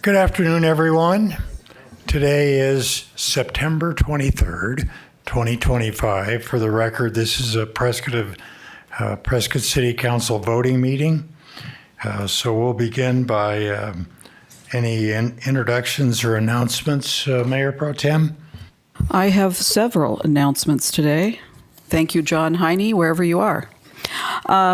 Good afternoon, everyone. Today is September 23rd, 2025. For the record, this is a Prescott City Council voting meeting. So we'll begin by any introductions or announcements, Mayor Pro Tem. I have several announcements today. Thank you, John Heine, wherever you are.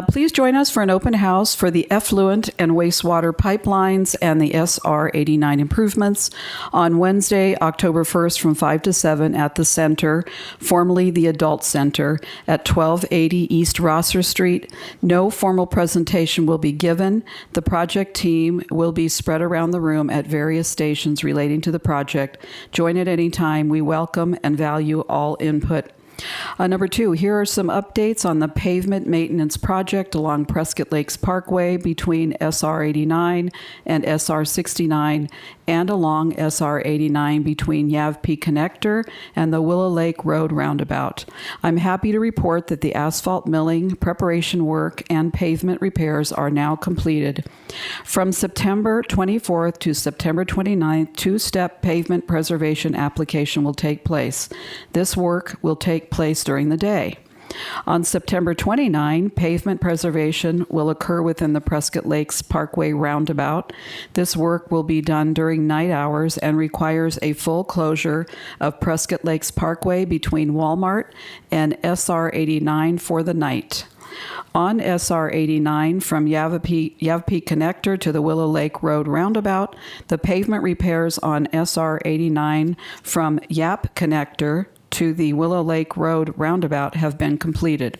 Please join us for an open house for the effluent and wastewater pipelines and the SR 89 improvements on Wednesday, October 1st from 5 to 7 at the center, formerly the Adult Center, at 1280 East Rosser Street. No formal presentation will be given. The project team will be spread around the room at various stations relating to the project. Join at any time. We welcome and value all input. Number 2, here are some updates on the pavement maintenance project along Prescott Lakes Parkway between SR 89 and SR 69 and along SR 89 between Yavpe Connector and the Willow Lake Road roundabout. I'm happy to report that the asphalt milling, preparation work, and pavement repairs are now completed. From September 24th to September 29th, two-step pavement preservation application will take place. This work will take place during the day. On September 29, pavement preservation will occur within the Prescott Lakes Parkway roundabout. This work will be done during night hours and requires a full closure of Prescott Lakes Parkway between Walmart and SR 89 for the night. On SR 89 from Yavpe Connector to the Willow Lake Road roundabout, the pavement repairs on SR 89 from Yap Connector to the Willow Lake Road roundabout have been completed.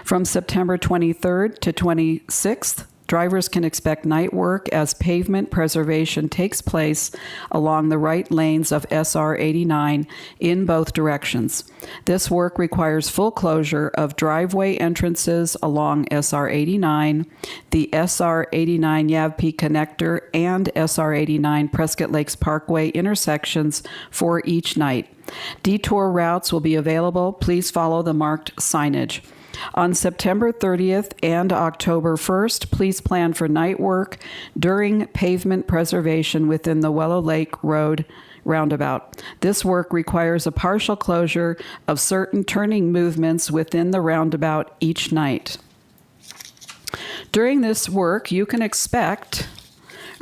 From September 23rd to 26th, drivers can expect night work as pavement preservation takes place along the right lanes of SR 89 in both directions. This work requires full closure of driveway entrances along SR 89, the SR 89 Yavpe Connector, and SR 89 Prescott Lakes Parkway intersections for each night. Detour routes will be available. Please follow the marked signage. On September 30th and October 1st, please plan for night work during pavement preservation within the Willow Lake Road roundabout. This work requires a partial closure of certain turning movements within the roundabout each night. During this work, you can expect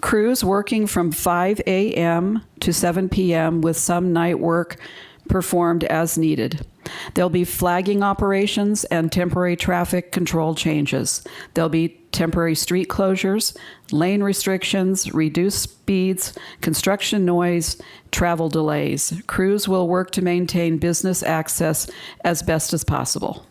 crews working from 5 a.m. to 7 p.m. with some night work performed as needed. There'll be flagging operations and temporary traffic control changes. There'll be temporary street closures, lane restrictions, reduced speeds, construction noise, travel delays. Crews will work to maintain business access as best as possible.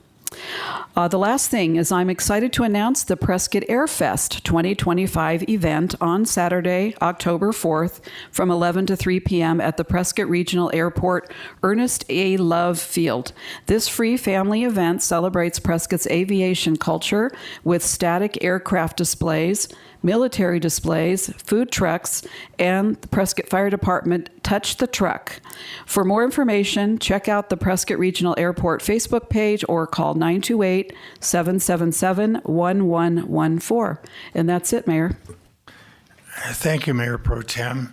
The last thing is I'm excited to announce the Prescott Air Fest 2025 event on Saturday, October 4th from 11 to 3 p.m. at the Prescott Regional Airport Ernest A. Love Field. This free family event celebrates Prescott's aviation culture with static aircraft displays, military displays, food trucks, and the Prescott Fire Department Touch the Truck. For more information, check out the Prescott Regional Airport Facebook page or call 928-777-1114. And that's it, Mayor. Thank you, Mayor Pro Tem.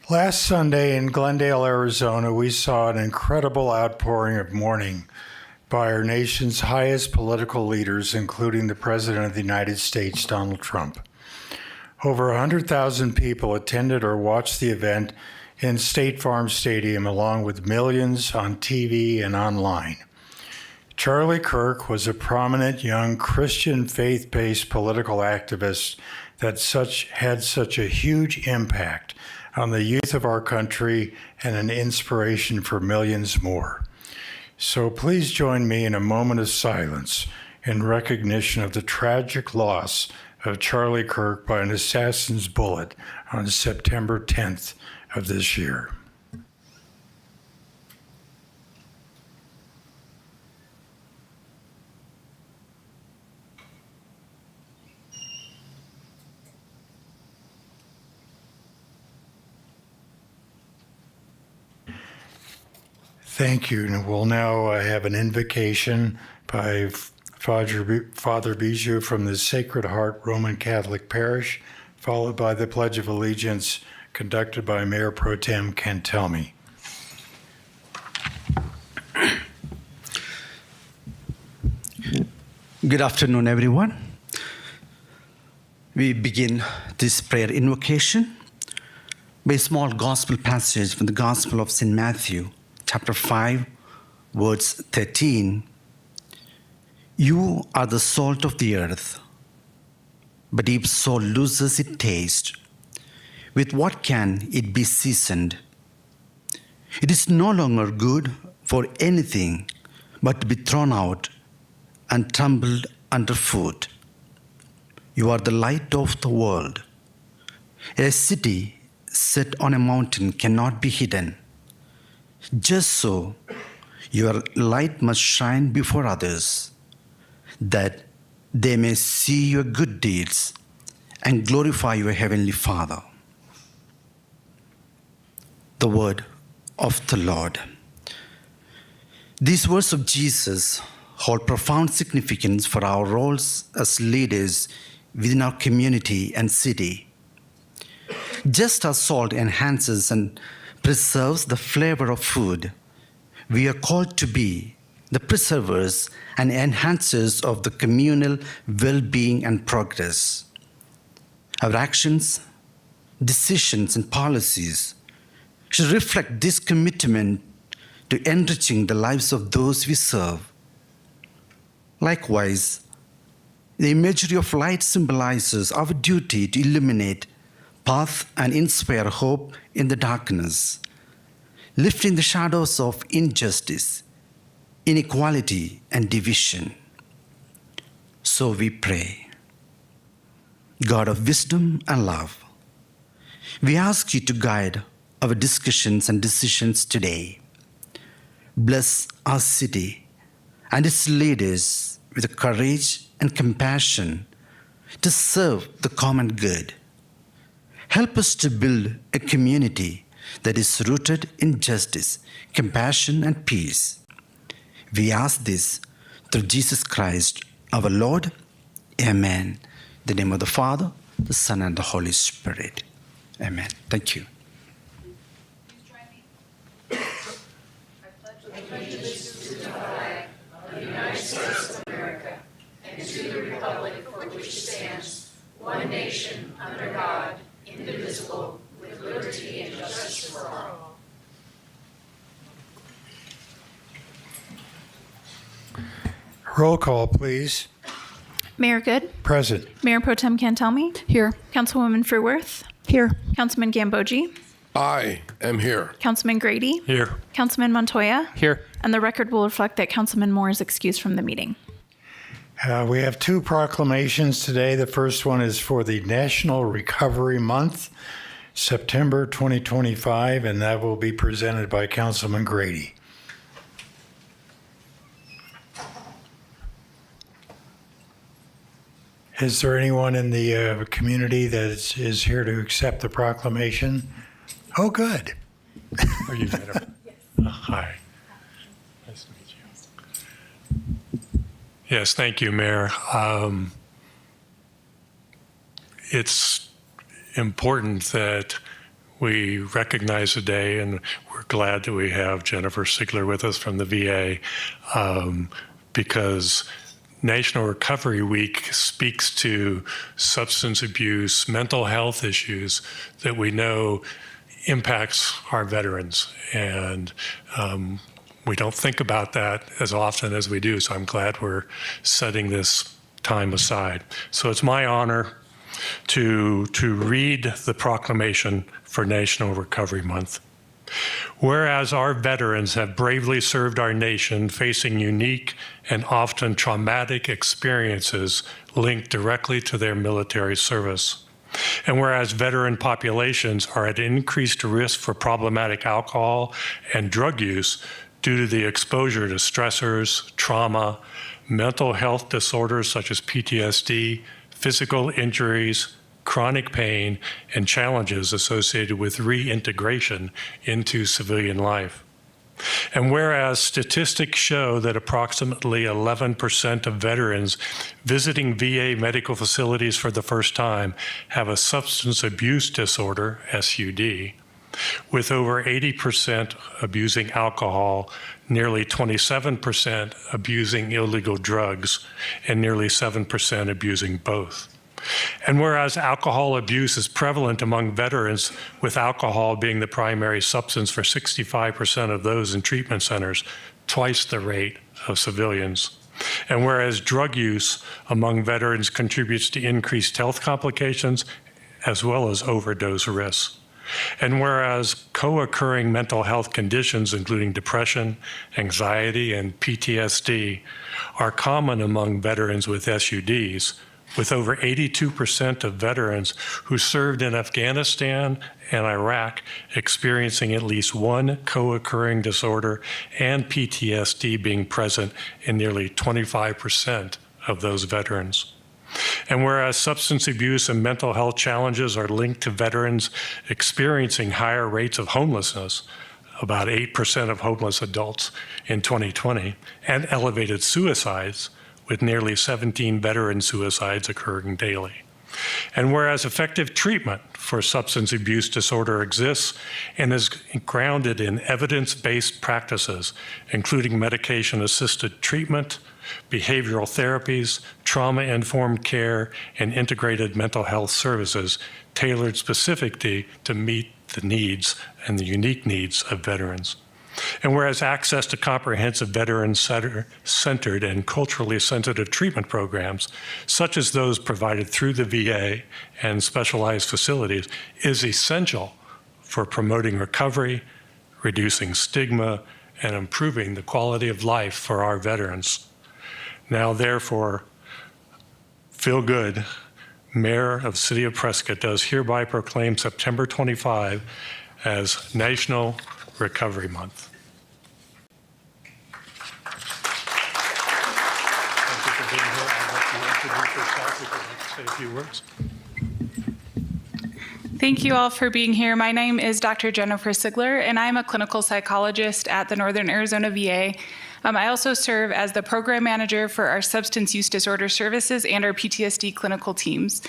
Last Sunday in Glendale, Arizona, we saw an incredible outpouring of mourning by our nation's highest political leaders, including the President of the United States, Donald Trump. Over 100,000 people attended or watched the event in State Farm Stadium, along with millions on TV and online. Charlie Kirk was a prominent young Christian faith-based political activist that had such a huge impact on the youth of our country and an inspiration for millions more. So please join me in a moment of silence in recognition of the tragic loss of Charlie Kirk by an assassin's bullet on September 10th of this year. Thank you. And we'll now have an invocation by Father Bijou from the Sacred Heart Roman Catholic Parish followed by the Pledge of Allegiance conducted by Mayor Pro Tem Cantelmi. Good afternoon, everyone. We begin this prayer invocation by a small gospel passage from the Gospel of St. Matthew, chapter 5, verse 13. You are the salt of the earth, but if salt loses its taste, with what can it be seasoned? It is no longer good for anything but to be thrown out and trampled underfoot. You are the light of the world. A city set on a mountain cannot be hidden. Just so, your light must shine before others, that they may see your good deeds and glorify your heavenly Father. The word of the Lord. These words of Jesus hold profound significance for our roles as leaders within our community and city. Just as salt enhances and preserves the flavor of food, we are called to be the preservers and enhancers of the communal well-being and progress. Our actions, decisions, and policies should reflect this commitment to enriching the lives of those we serve. Likewise, the imagery of light symbolizes our duty to illuminate path and inspire hope in the darkness, lifting the shadows of injustice, inequality, and division. So we pray. God of wisdom and love, we ask you to guide our discussions and decisions today. Bless our city and its leaders with the courage and compassion to serve the common good. Help us to build a community that is rooted in justice, compassion, and peace. We ask this through Jesus Christ, our Lord. Amen. In the name of the Father, the Son, and the Holy Spirit. Amen. Thank you. One nation, under God, indivisible, with liberty and justice for all. Roll call, please. Mayor Good, Present. Mayor Pro Tem Cantelmi, Here. Councilwoman Fruworth, Here. Councilman Gambogi, I am here. Councilman Grady, Here. Councilman Montoya, Here. and the record will reflect that Councilman Moore is excused from the meeting. We have two proclamations today. The first one is for the National Recovery Month, September 2025, and that will be presented by Councilman Grady. Is there anyone in the community that is here to accept the proclamation? Oh, good. Are you Jennifer? Yes. Hi. Nice to meet you. Yes, thank you, Mayor. It's important that we recognize the day, and we're glad that we have Jennifer Sigler with us from the VA, because National Recovery Week speaks to substance abuse, mental health issues that we know impacts our veterans. And we don't think about that as often as we do. So I'm glad we're setting this time aside. So it's my honor to read the proclamation for National Recovery Month. Whereas our veterans have bravely served our nation, facing unique and often traumatic experiences linked directly to their military service. And whereas veteran populations are at increased risk for problematic alcohol and drug use due to the exposure to stressors, trauma, mental health disorders such as PTSD, physical injuries, chronic pain, and challenges associated with reintegration into civilian life. And whereas statistics show that approximately 11% of veterans visiting VA medical facilities for the first time have a substance abuse disorder, SUD, with over 80% abusing alcohol, nearly 27% abusing illegal drugs, and nearly 7% abusing both. And whereas alcohol abuse is prevalent among veterans, with alcohol being the primary substance for 65% of those in treatment centers, twice the rate of civilians. And whereas drug use among veterans contributes to increased health complications as well as overdose risks. And whereas co-occurring mental health conditions, including depression, anxiety, and PTSD, are common among veterans with SUDs, with over 82% of veterans who served in Afghanistan and Iraq experiencing at least one co-occurring disorder and PTSD being present in nearly 25% of those veterans. And whereas substance abuse and mental health challenges are linked to veterans experiencing higher rates of homelessness, about 8% of homeless adults in 2020, and elevated suicides, with nearly 17 veteran suicides occurring daily. And whereas effective treatment for substance abuse disorder exists and is grounded in evidence-based practices, including medication-assisted treatment, behavioral therapies, trauma-informed care, and integrated mental health services tailored specifically to meet the needs and the unique needs of veterans. And whereas access to comprehensive veteran-centered and culturally sensitive treatment programs, such as those provided through the VA and specialized facilities, is essential for promoting recovery, reducing stigma, and improving the quality of life for our veterans. Now, therefore, feel good. Mayor of the City of Prescott does hereby proclaim September 25 as National Recovery Month. Thank you for being here. I'll let you introduce yourself. You can say a few words. Thank you all for being here. My name is Dr. Jennifer Sigler, and I'm a clinical psychologist at the Northern Arizona VA. I also serve as the program manager for our substance use disorder services and our PTSD clinical teams.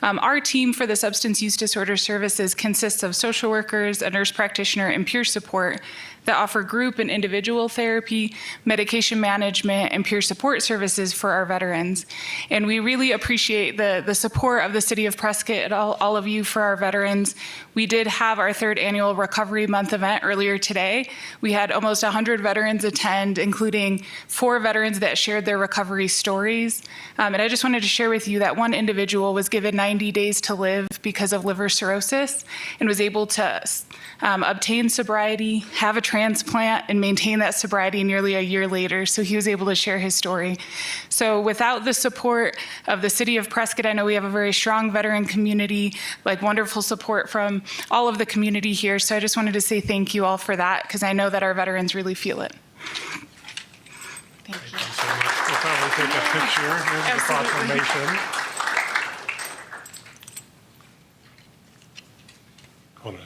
Our team for the substance use disorder services consists of social workers, a nurse practitioner, and peer support that offer group and individual therapy, medication management, and peer support services for our veterans. And we really appreciate the support of the City of Prescott and all of you for our veterans. We did have our third annual Recovery Month event earlier today. We had almost 100 veterans attend, including 4 veterans that shared their recovery stories. And I just wanted to share with you that one individual was given 90 days to live because of liver cirrhosis and was able to obtain sobriety, have a transplant, and maintain that sobriety nearly a year later. So he was able to share his story. So without the support of the City of Prescott, I know we have a very strong veteran community, like wonderful support from all of the community here. So I just wanted to say thank you all for that, because I know that our veterans really feel it. Thank you. Thank you so much. We'll probably take a picture. Here's the proclamation. Hold on.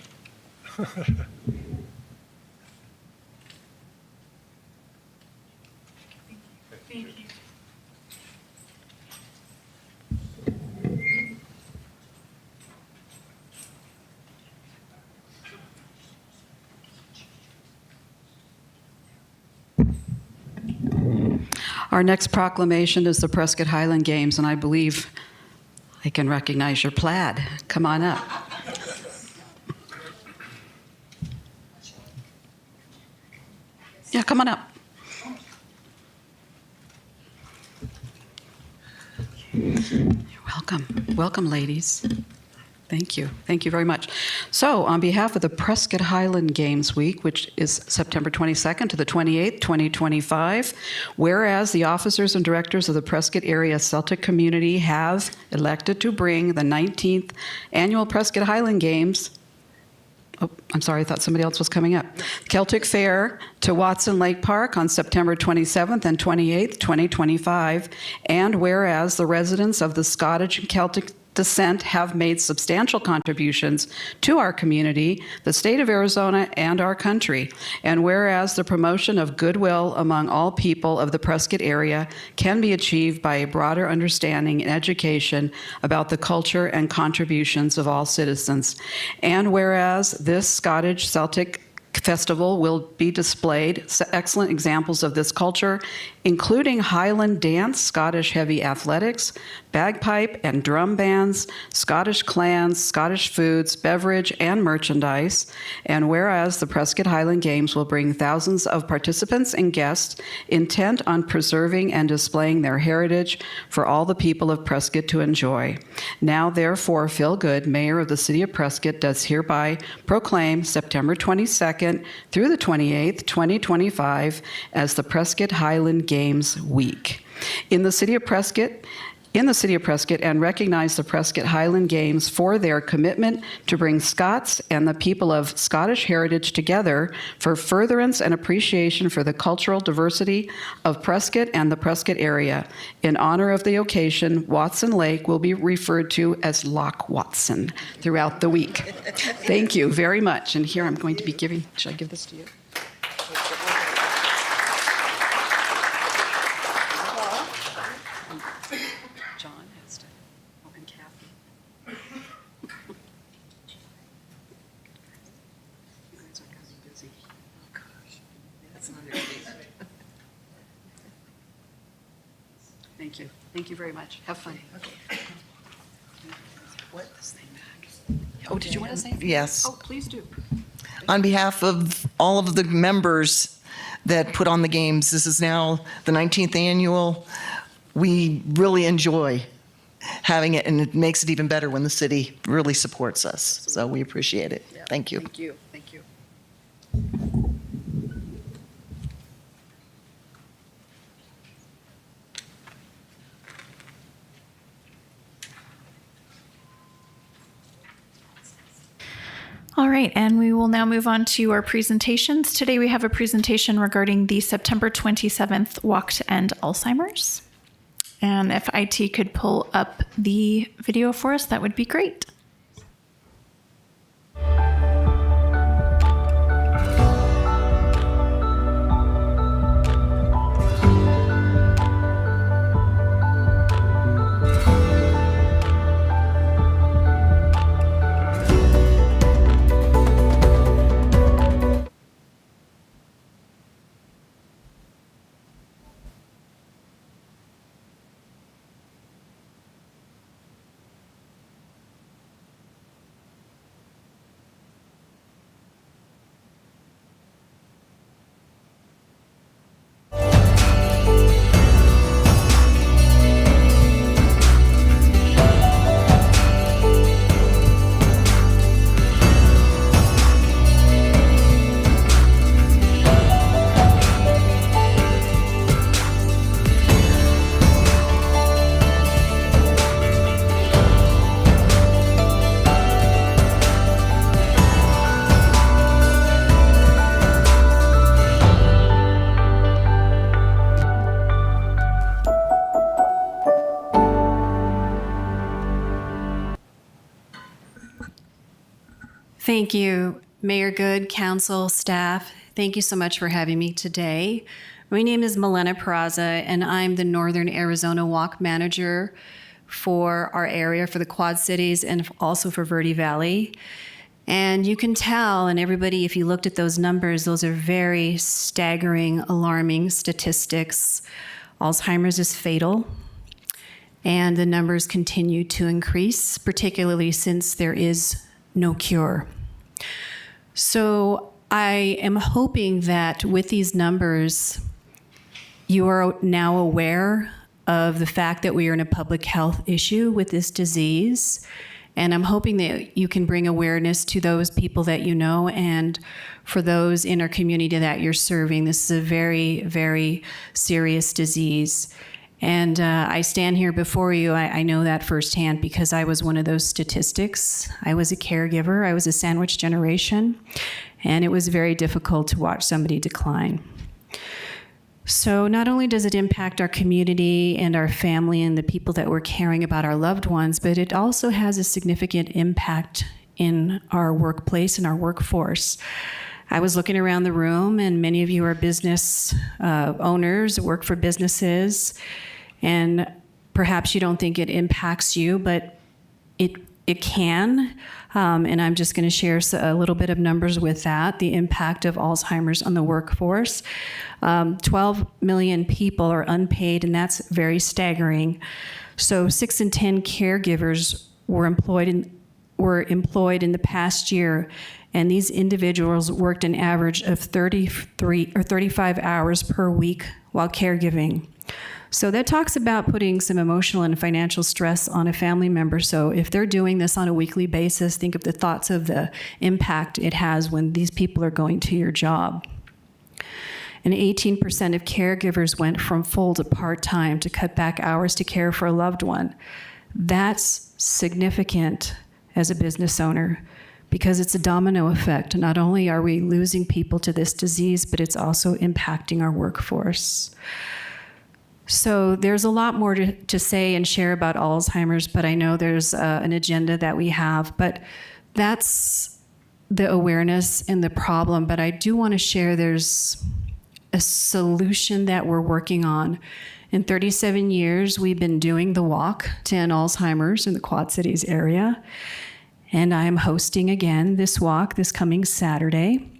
Thank you. Our next proclamation is the Prescott Highland Games, and I believe I can recognize your plaid. Come on up. Yeah, come on up. You're welcome. Welcome, ladies. Thank you. Thank you very much. So, on behalf of the Prescott Highland Games Week, which is September 22nd to the 28th, 2025, whereas the officers and directors of the Prescott area Celtic community have elected to bring the 19th annual Prescott Highland Games. Oh, I'm sorry, I thought somebody else was coming up. Celtic Fair to Watson Lake Park on September 27th and 28th, 2025. And whereas the residents of the Scottish and Celtic descent have made substantial contributions to our community, the state of Arizona, and our country. And whereas the promotion of goodwill among all people of the Prescott area can be achieved by a broader understanding and education about the culture and contributions of all citizens. And whereas this Scottish Celtic Festival will be displayed excellent examples of this culture, including Highland dance, Scottish heavy athletics, bagpipe and drum bands, Scottish clans, Scottish foods, beverage, and merchandise. And whereas the Prescott Highland Games will bring thousands of participants and guests intent on preserving and displaying their heritage for all the people of Prescott to enjoy. Now, therefore, Phil Good, Mayor of the City of Prescott, does hereby proclaim September 22nd through the 28th, 2025, as the Prescott Highland Games Week. In the City of Prescott, and recognize the Prescott Highland Games for their commitment to bring Scots and the people of Scottish heritage together for furtherance and appreciation for the cultural diversity of Prescott and the Prescott area. In honor of the occasion, Watson Lake will be referred to as Loch Watson throughout the week. Thank you very much. And here I'm going to be giving, should I give this to you? John has to, oh, and Kathy. You guys are kind of busy. Oh, gosh. That's not it. Thank you. Thank you very much. Have fun. Okay. What this thing back? Oh, did you want to say anything? Yes. Oh, please do. On behalf of all of the members that put on the games, this is now the 19th annual. We really enjoy having it, and it makes it even better when the city really supports us. So we appreciate it. Yeah. Thank you. Thank you. Thank you. All right, and we will now move on to our presentations. Today we have a presentation regarding the September 27th Walk to End Alzheimer's. And if IT could pull up the video for us, that would be great. Thank you, Mayor Good, council, staff. Thank you so much for having me today. My name is Milena Peraza, and I'm the Northern Arizona Walk Manager for our area, for the Quad Cities, and also for Verde Valley. And you can tell, and everybody, if you looked at those numbers, those are very staggering, alarming statistics. Alzheimer's is fatal, and the numbers continue to increase, particularly since there is no cure. So I am hoping that with these numbers, you are now aware of the fact that we are in a public health issue with this disease. And I'm hoping that you can bring awareness to those people that you know and for those in our community that you're serving. This is a very, very serious disease. And I stand here before you, I know that firsthand because I was one of those statistics. I was a caregiver, I was a sandwich generation, and it was very difficult to watch somebody decline. So not only does it impact our community and our family and the people that we're caring about, our loved ones, but it also has a significant impact in our workplace and our workforce. I was looking around the room, and many of you are business owners, work for businesses, and perhaps you don't think it impacts you, but it can. And I'm just going to share a little bit of numbers with that. The impact of Alzheimer's on the workforce. 12 million people are unpaid, and that's very staggering. So 6 in 10 caregivers were employed in the past year, and these individuals worked an average of 33 or 35 hours per week while caregiving. So that talks about putting some emotional and financial stress on a family member. So if they're doing this on a weekly basis, think of the thoughts of the impact it has when these people are going to your job. And 18% of caregivers went from full to part-time to cut back hours to care for a loved one. That's significant as a business owner, because it's a domino effect. Not only are we losing people to this disease, but it's also impacting our workforce. So there's a lot more to say and share about Alzheimer's, but I know there's an agenda that we have. But that's the awareness and the problem. But I do want to share there's a solution that we're working on. In 37 years, we've been doing the walk to end Alzheimer's in the Quad Cities area. And I am hosting again this walk this coming Saturday.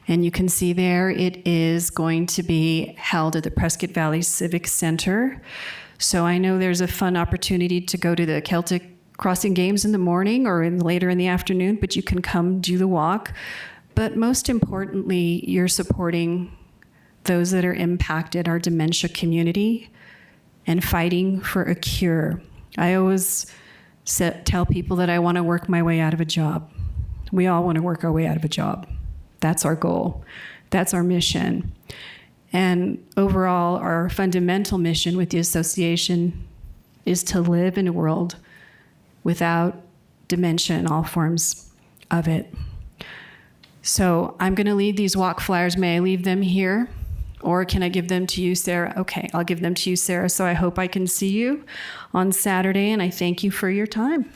And you can see there it is going to be held at the Prescott Valley Civic Center. So I know there's a fun opportunity to go to the Celtic Crossing Games in the morning or later in the afternoon, but you can come do the walk. But most importantly, you're supporting those that are impacted, our dementia community, and fighting for a cure. I always tell people that I want to work my way out of a job. We all want to work our way out of a job. That's our goal. That's our mission. And overall, our fundamental mission with the association is to live in a world without dementia and all forms of it. So I'm going to leave these walk flyers. May I leave them here? Or can I give them to you, Sarah? Okay, I'll give them to you, Sarah. So I hope I can see you on Saturday, and I thank you for your time.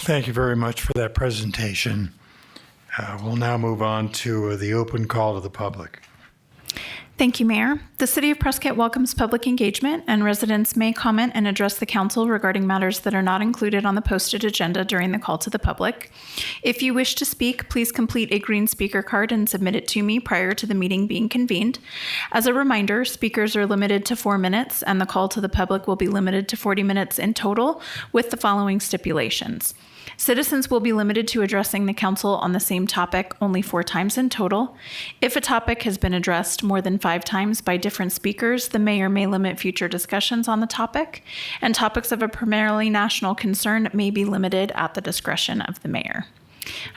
Thank you very much for that presentation. We'll now move on to the open call to the public. Thank you, Mayor. The City of Prescott welcomes public engagement, and residents may comment and address the council regarding matters that are not included on the posted agenda during the call to the public. If you wish to speak, please complete a green speaker card and submit it to me prior to the meeting being convened. As a reminder, speakers are limited to 4 minutes, and the call to the public will be limited to 40 minutes in total, with the following stipulations. Citizens will be limited to addressing the council on the same topic only 4 times in total. If a topic has been addressed more than 5 times by different speakers, the mayor may limit future discussions on the topic, and topics of a primarily national concern may be limited at the discretion of the mayor.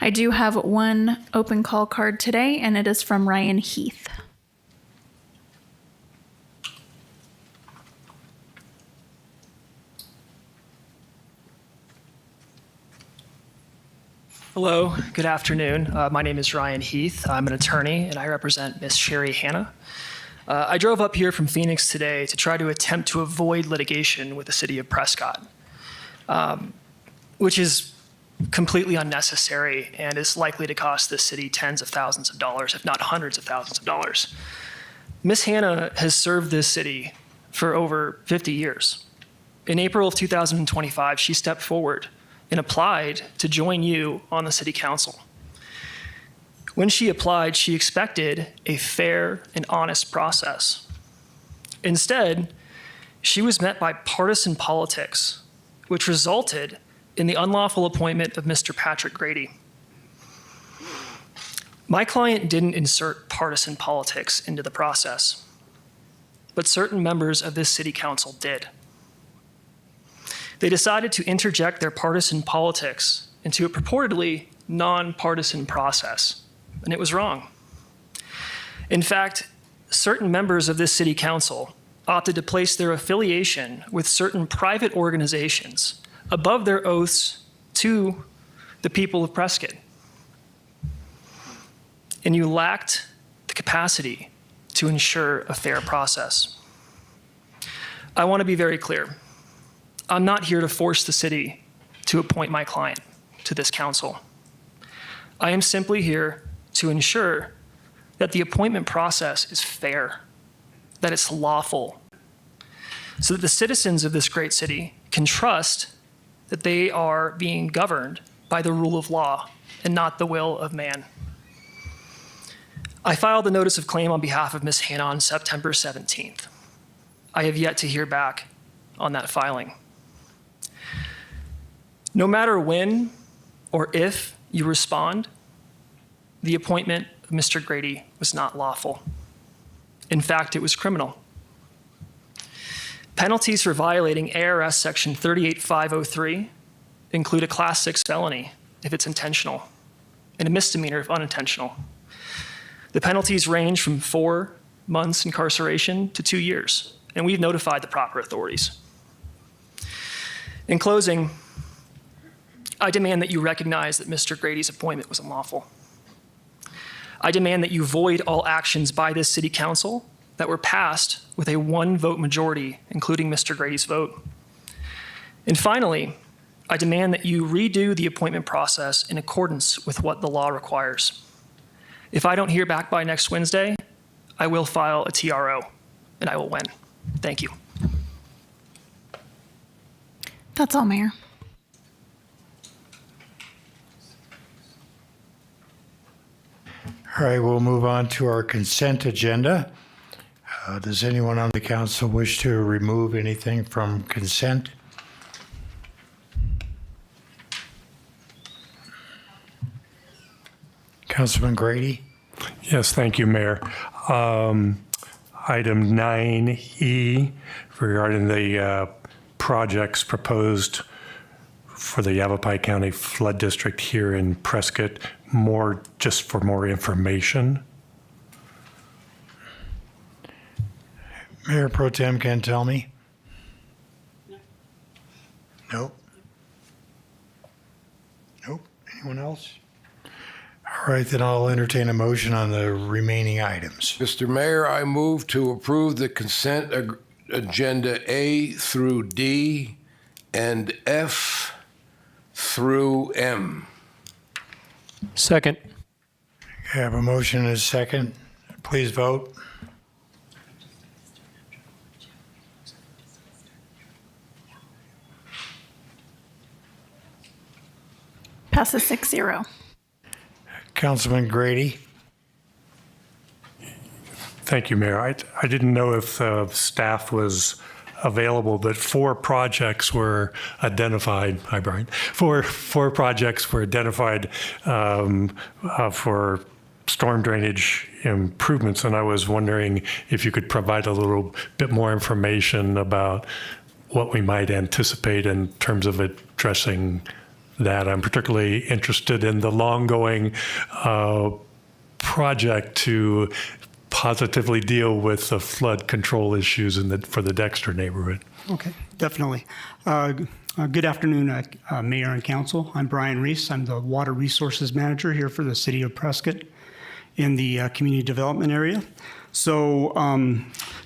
I do have one open call card today, and it is from Ryan Heath. Hello, good afternoon. My name is Ryan Heath. I'm an attorney and I represent Miss Sherry Hanna. I drove up here from Phoenix today to try to attempt to avoid litigation with the city of Prescott, which is completely unnecessary and is likely to cost the city tens of thousands of dollars, if not hundreds of thousands of dollars. Miss Hanna has served this city for over 50 years. In April of 2025, she stepped forward and applied to join you on the city council. When she applied, she expected a fair and honest process. Instead, she was met by partisan politics, which resulted in the unlawful appointment of Mr. Patrick Grady. My client didn't insert partisan politics into the process, but certain members of this city council did. They decided to interject their partisan politics into a purportedly nonpartisan process, and it was wrong. In fact, certain members of this city council opted to place their affiliation with certain private organizations above their oaths to the people of Prescott. And you lacked the capacity to ensure a fair process. I want to be very clear. I'm not here to force the city to appoint my client to this council. I am simply here to ensure that the appointment process is fair, that it's lawful, so that the citizens of this great city can trust that they are being governed by the rule of law and not the will of man. I filed a notice of claim on behalf of Ms. Hannah on September 17th. I have yet to hear back on that filing. No matter when or if you respond, the appointment of Mr. Grady was not lawful. In fact, it was criminal. Penalties for violating ARS Section 38503 include a Class 6 felony if it's intentional and a misdemeanor if unintentional. The penalties range from 4 months incarceration to 2 years, and we've notified the proper authorities. In closing, I demand that you recognize that Mr. Grady's appointment was unlawful. I demand that you void all actions by this city council that were passed with a 1-vote majority, including Mr. Grady's vote. And finally, I demand that you redo the appointment process in accordance with what the law requires. If I don't hear back by next Wednesday, I will file a TRO, and I will win. Thank you. That's all, Mayor. All right, we'll move on to our consent agenda. Does anyone on the council wish to remove anything from consent? Councilman Grady? Yes, thank you, Mayor. Item 9E regarding the projects proposed for the Yavapai County Flood District here in Prescott, just for more information. Mayor Pro Tem can tell me? Nope. Nope. Anyone else? All right, then I'll entertain a motion on the remaining items. Mr. Mayor, I move to approve the consent agenda A through D and F through M. Second. I have a motion and a second. Please vote. Passes 6-0. Councilman Grady? Thank you, Mayor. I didn't know if staff was available, but 4 projects were identified. Hi, Brian. Four projects were identified for storm drainage improvements, and I was wondering if you could provide a little bit more information about what we might anticipate in terms of addressing that. I'm particularly interested in the long-going project to positively deal with the flood control issues for the Dexter neighborhood. Okay, definitely. Good afternoon, Mayor and Council. I'm Brian Reese. I'm the Water Resources Manager here for the City of Prescott in the Community Development area. So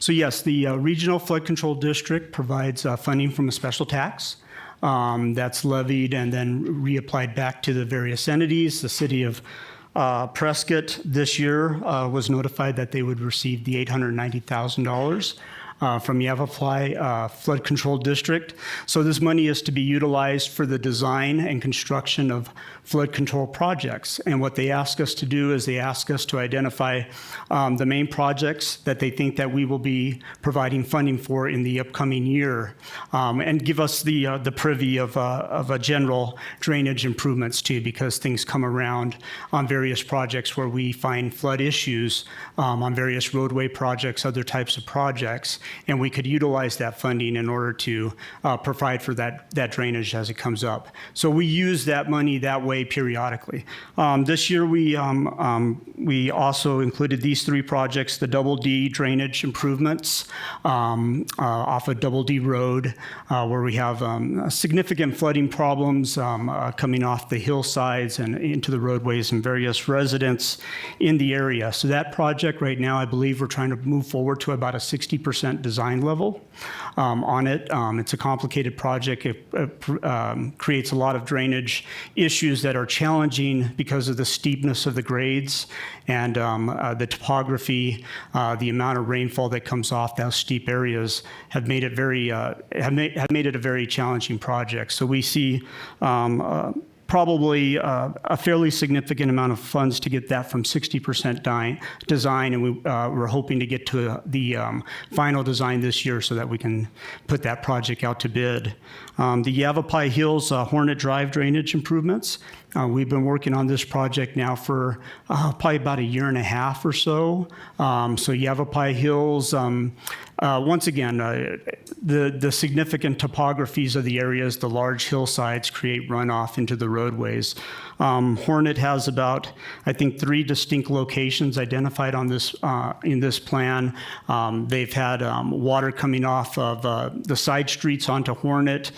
yes, the Regional Flood Control District provides funding from a special tax that's levied and then reapplied back to the various entities. The City of Prescott this year was notified that they would receive the $890,000 from Yavapai Flood Control District. So this money is to be utilized for the design and construction of flood control projects. And what they ask us to do is they ask us to identify the main projects that they think that we will be providing funding for in the upcoming year, and give us the privy of a general drainage improvements too, because things come around on various projects where we find flood issues on various roadway projects, other types of projects. and we could utilize that funding in order to provide for that drainage as it comes up. So we use that money that way periodically. This year we also included these three projects: the Double D drainage improvements off of Double D Road, where we have significant flooding problems coming off the hillsides and into the roadways and various residents in the area. So that project right now, I believe we're trying to move forward to about a 60% design level on it. It's a complicated project. It creates a lot of drainage issues that are challenging because of the steepness of the grades and the topography. The amount of rainfall that comes off those steep areas have made it a very challenging project. So we see probably a fairly significant amount of funds to get that from 60% design, and we're hoping to get to the final design this year so that we can put that project out to bid. The Yavapai Hills Hornet Drive drainage improvements. We've been working on this project now for probably about a year and a half or so. So Yavapai Hills, once again, the significant topographies of the areas, the large hillsides create runoff into the roadways. Hornet has about, I think, 3 distinct locations identified on this in this plan. They've had water coming off of the side streets onto Hornet.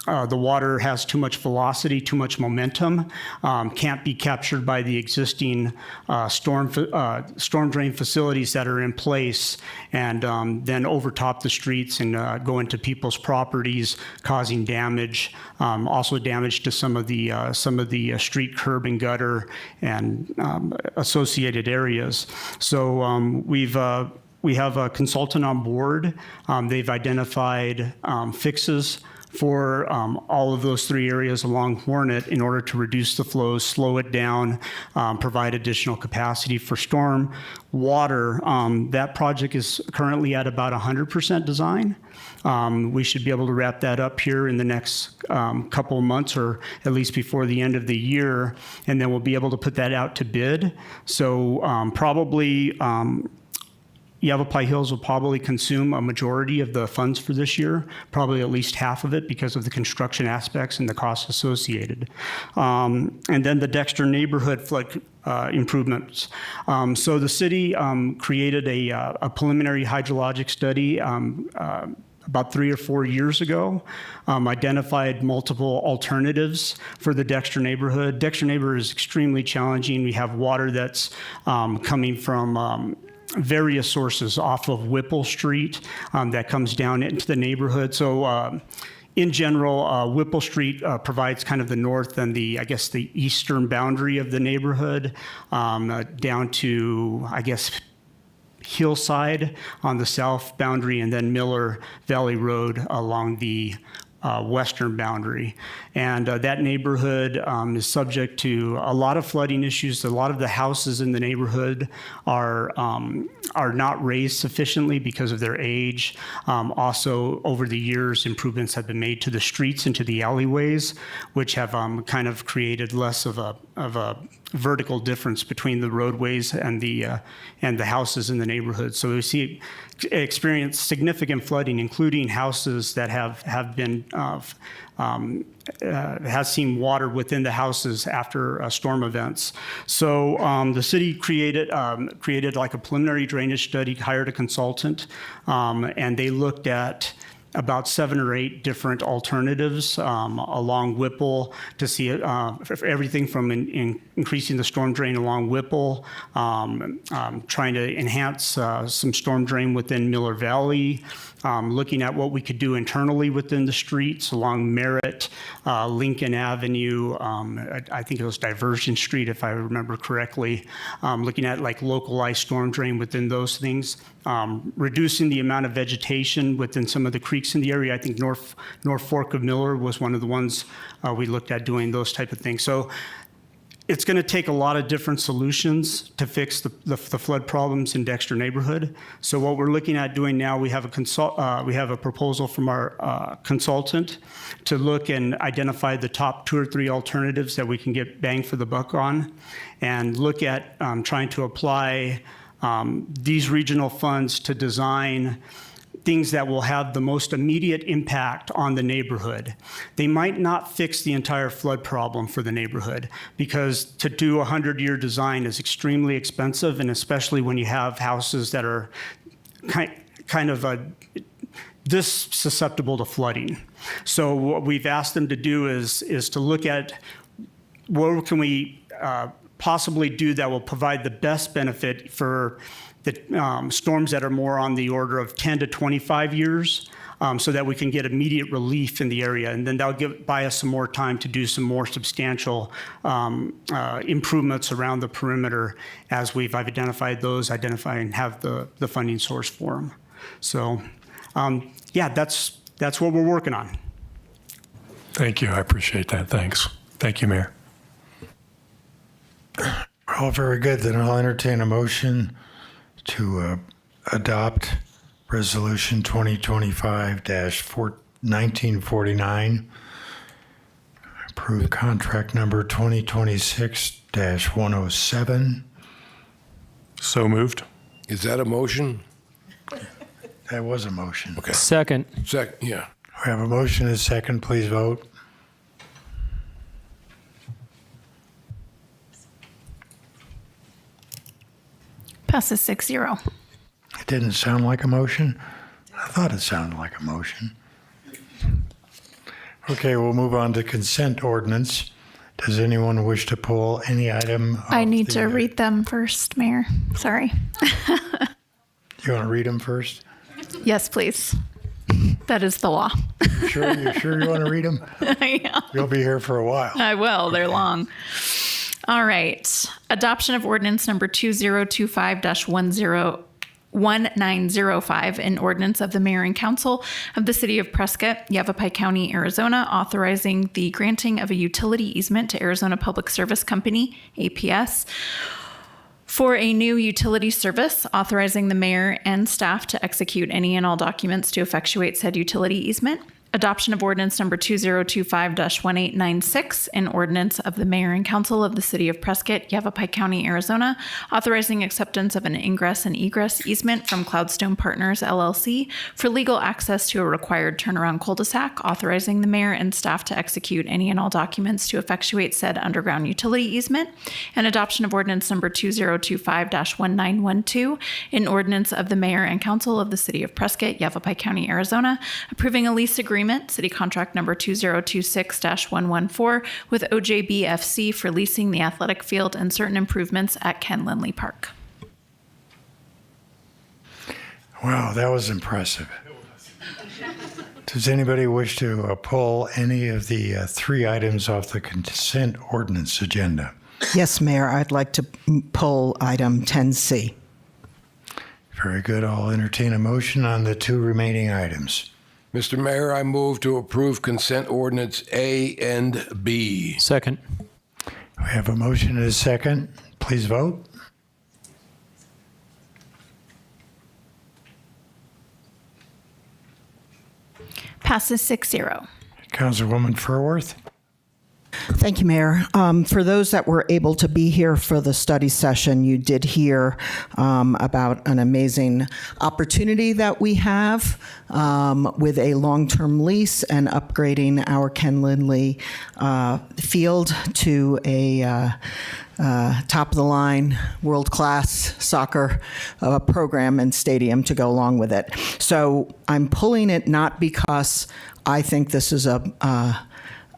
The water has too much velocity, too much momentum, can't be captured by the existing storm drain facilities that are in place, and then overtop the streets and go into people's properties, causing damage, also damage to some of the street curb and gutter and associated areas. So we have a consultant on board. They've identified fixes for all of those 3 areas along Hornet in order to reduce the flows, slow it down, provide additional capacity for storm water. That project is currently at about 100% design. We should be able to wrap that up here in the next couple of months, or at least before the end of the year, and then we'll be able to put that out to bid. So probably Yavapai Hills will probably consume a majority of the funds for this year, probably at least half of it because of the construction aspects and the costs associated. And then the Dexter neighborhood flood improvements. So the city created a preliminary hydrologic study about 3 or 4 years ago, identified multiple alternatives for the Dexter neighborhood. Dexter neighborhood is extremely challenging. We have water that's coming from various sources off of Whipple Street that comes down into the neighborhood. So in general, Whipple Street provides kind of the north and the eastern boundary of the neighborhood, down to, Hillside on the south boundary, and then Miller Valley Road along the western boundary. And that neighborhood is subject to a lot of flooding issues. A lot of the houses in the neighborhood are not raised sufficiently because of their age. Also, over the years, improvements have been made to the streets and to the alleyways, which have kind of created less of a vertical difference between the roadways and the houses in the neighborhood. So we experience significant flooding, including houses that have been has seen water within the houses after storm events. So the city created like a preliminary drainage study, hired a consultant, and they looked at about 7 or 8 different alternatives along Whipple to see everything from increasing the storm drain along Whipple, trying to enhance some storm drain within Miller Valley, looking at what we could do internally within the streets along Merritt, Lincoln Avenue, I think it was Diversion Street if I remember correctly, looking at like localized storm drain within those things, reducing the amount of vegetation within some of the creeks in the area. I think North Fork of Miller was one of the ones we looked at doing those type of things. So it's going to take a lot of different solutions to fix the flood problems in Dexter neighborhood. So what we're looking at doing now, we have a proposal from our consultant to look and identify the top 2 or 3 alternatives that we can get bang for the buck on, and look at trying to apply these regional funds to design things that will have the most immediate impact on the neighborhood. They might not fix the entire flood problem for the neighborhood, because to do a 100-year design is extremely expensive, and especially when you have houses that are kind of this susceptible to flooding. So what we've asked them to do is to look at what can we possibly do that will provide the best benefit for the storms that are more on the order of 10 to 25 years, so that we can get immediate relief in the area. And then that'll buy us some more time to do some more substantial improvements around the perimeter as we've identified those, and have the funding source for them. So yeah, that's what we're working on. Thank you. I appreciate that. Thanks. Thank you, Mayor. Well, very good. Then I'll entertain a motion to adopt Resolution 2025-1949, approve contract number 2026-107. So moved. Is that a motion? That was a motion. Okay. Second. Yeah. We have a motion and a second. Please vote. Passes 6-0. It didn't sound like a motion. I thought it sounded like a motion. Okay, we'll move on to consent ordinance. Does anyone wish to pull any item? I need to read them first, Mayor. Sorry. You want to read them first? Yes, please. That is the law. You sure you want to read them? Yeah. You'll be here for a while. I will. They're long. All right. Adoption of ordinance number 2025-1905, an ordinance of the Mayor and Council of the City of Prescott, Yavapai County, Arizona, authorizing the granting of a utility easement to Arizona Public Service Company, APS, for a new utility service, authorizing the mayor and staff to execute any and all documents to effectuate said utility easement. Adoption of ordinance number 2025-1896, an ordinance of the Mayor and Council of the City of Prescott, Yavapai County, Arizona, authorizing acceptance of an ingress and egress easement from Cloudstone Partners, LLC, for legal access to a required turnaround cul-de-sac, authorizing the mayor and staff to execute any and all documents to effectuate said underground utility easement. And adoption of ordinance number 2025-1912, an ordinance of the Mayor and Council of the City of Prescott, Yavapai County, Arizona, approving a lease agreement, city contract number 2026-114, with OJBFC for leasing the athletic field and certain improvements at Ken Lindley Park. Wow, that was impressive. Does anybody wish to pull any of the three items off the consent ordinance agenda? Yes, Mayor, I'd like to pull item 10C. Very good. I'll entertain a motion on the two remaining items. Mr. Mayor, I move to approve consent ordinance A and B. Second. We have a motion and a second. Please vote. Passes 6-0. Councilwoman Furworth. Thank you, Mayor. For those that were able to be here for the study session, you did hear about an amazing opportunity that we have with a long-term lease and upgrading our Ken Lindley field to a top-of-the-line, world-class soccer program and stadium to go along with it. So I'm pulling it not because I think this is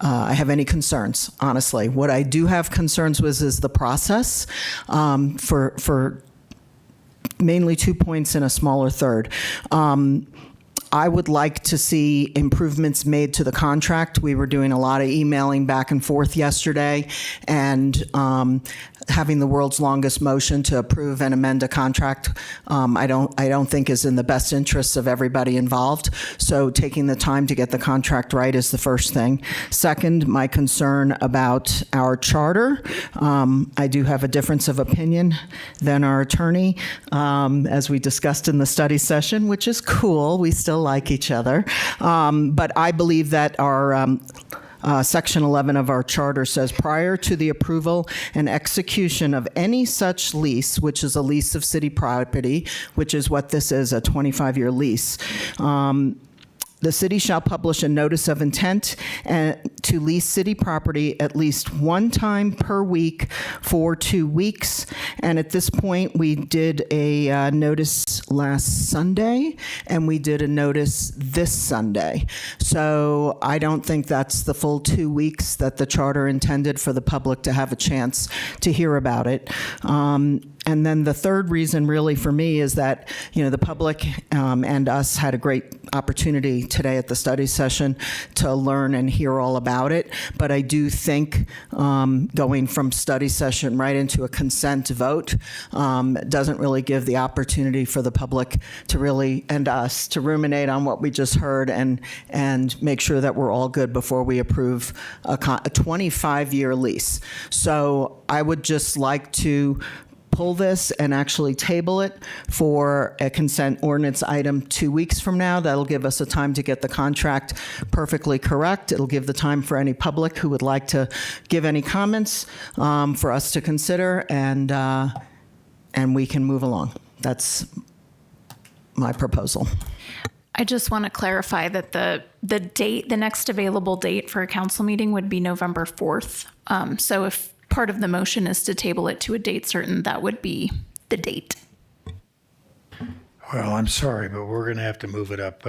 I have any concerns, honestly. What I do have concerns with is the process for mainly 2 points and a smaller third. I would like to see improvements made to the contract. We were doing a lot of emailing back and forth yesterday, and having the world's longest motion to approve and amend a contract, I don't think is in the best interests of everybody involved. So taking the time to get the contract right is the first thing. Second, my concern about our charter. I do have a difference of opinion than our attorney, as we discussed in the study session, which is cool. We still like each other. But I believe that our Section 11 of our charter says, prior to the approval and execution of any such lease, which is a lease of city property, which is what this is, a 25-year lease, the city shall publish a notice of intent to lease city property at least one time per week for 2 weeks. And at this point, we did a notice last Sunday, and we did a notice this Sunday. So I don't think that's the full 2 weeks that the charter intended for the public to have a chance to hear about it. And then the third reason really for me is that, the public and us had a great opportunity today at the study session to learn and hear all about it. But I do think going from study session right into a consent vote doesn't really give the opportunity for the public to really, and us, to ruminate on what we just heard and make sure that we're all good before we approve a 25-year lease. So I would just like to pull this and actually table it for a consent ordinance item 2 weeks from now. That'll give us a time to get the contract perfectly correct. It'll give the time for any public who would like to give any comments for us to consider, and we can move along. That's my proposal. I just want to clarify that the next available date for a council meeting would be November 4th. So if part of the motion is to table it to a date certain, that would be the date. Well, I'm sorry, but we're going to have to move it up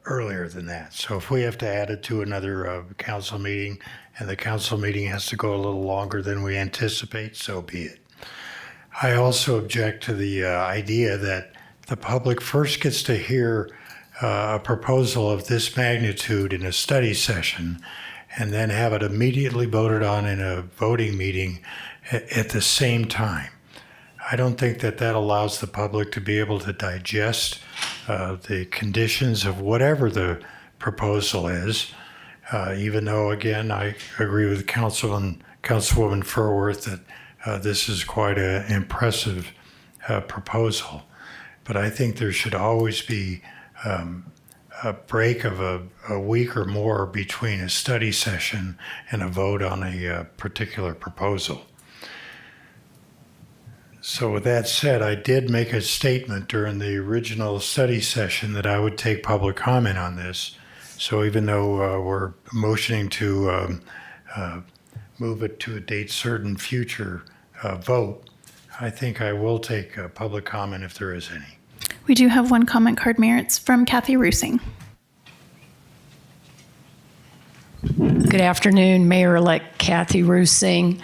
earlier than that. So if we have to add it to another council meeting, and the council meeting has to go a little longer than we anticipate, so be it. I also object to the idea that the public first gets to hear a proposal of this magnitude in a study session, and then have it immediately voted on in a voting meeting at the same time. I don't think that allows the public to be able to digest the conditions of whatever the proposal is, even though, again, I agree with Councilwoman Furworth that this is quite an impressive proposal. But I think there should always be a break of a week or more between a study session and a vote on a particular proposal. So with that said, I did make a statement during the original study session that I would take public comment on this. So even though we're motioning to move it to a date certain future vote, I think I will take public comment if there is any. We do have one comment card, Mayor. It's from Kathy Rusing. Good afternoon, Mayor-elect Kathy Rusing.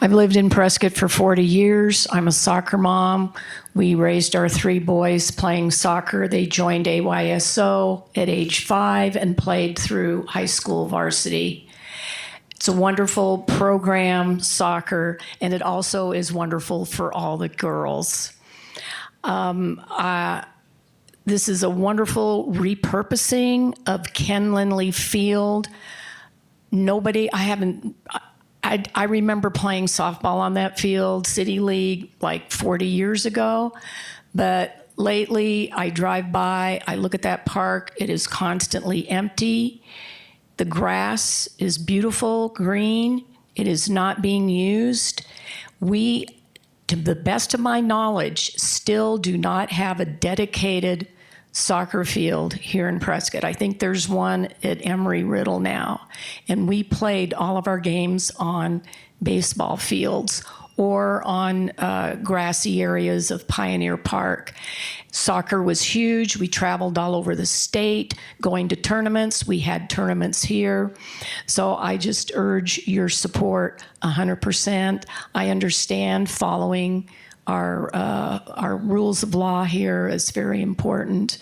I've lived in Prescott for 40 years. I'm a soccer mom. We raised our 3 boys playing soccer. They joined AYSO at age 5 and played through high school varsity. It's a wonderful program, soccer, and it also is wonderful for all the girls. This is a wonderful repurposing of Ken Lindley Field. I remember playing softball on that field, City League, like 40 years ago. But lately, I drive by, I look at that park, it is constantly empty. The grass is beautiful, green. It is not being used. We, to the best of my knowledge, still do not have a dedicated soccer field here in Prescott. I think there's one at Emery-Riddle now. And we played all of our games on baseball fields or on grassy areas of Pioneer Park. Soccer was huge. We traveled all over the state going to tournaments. We had tournaments here. So I just urge your support 100%. I understand following our rules of law here is very important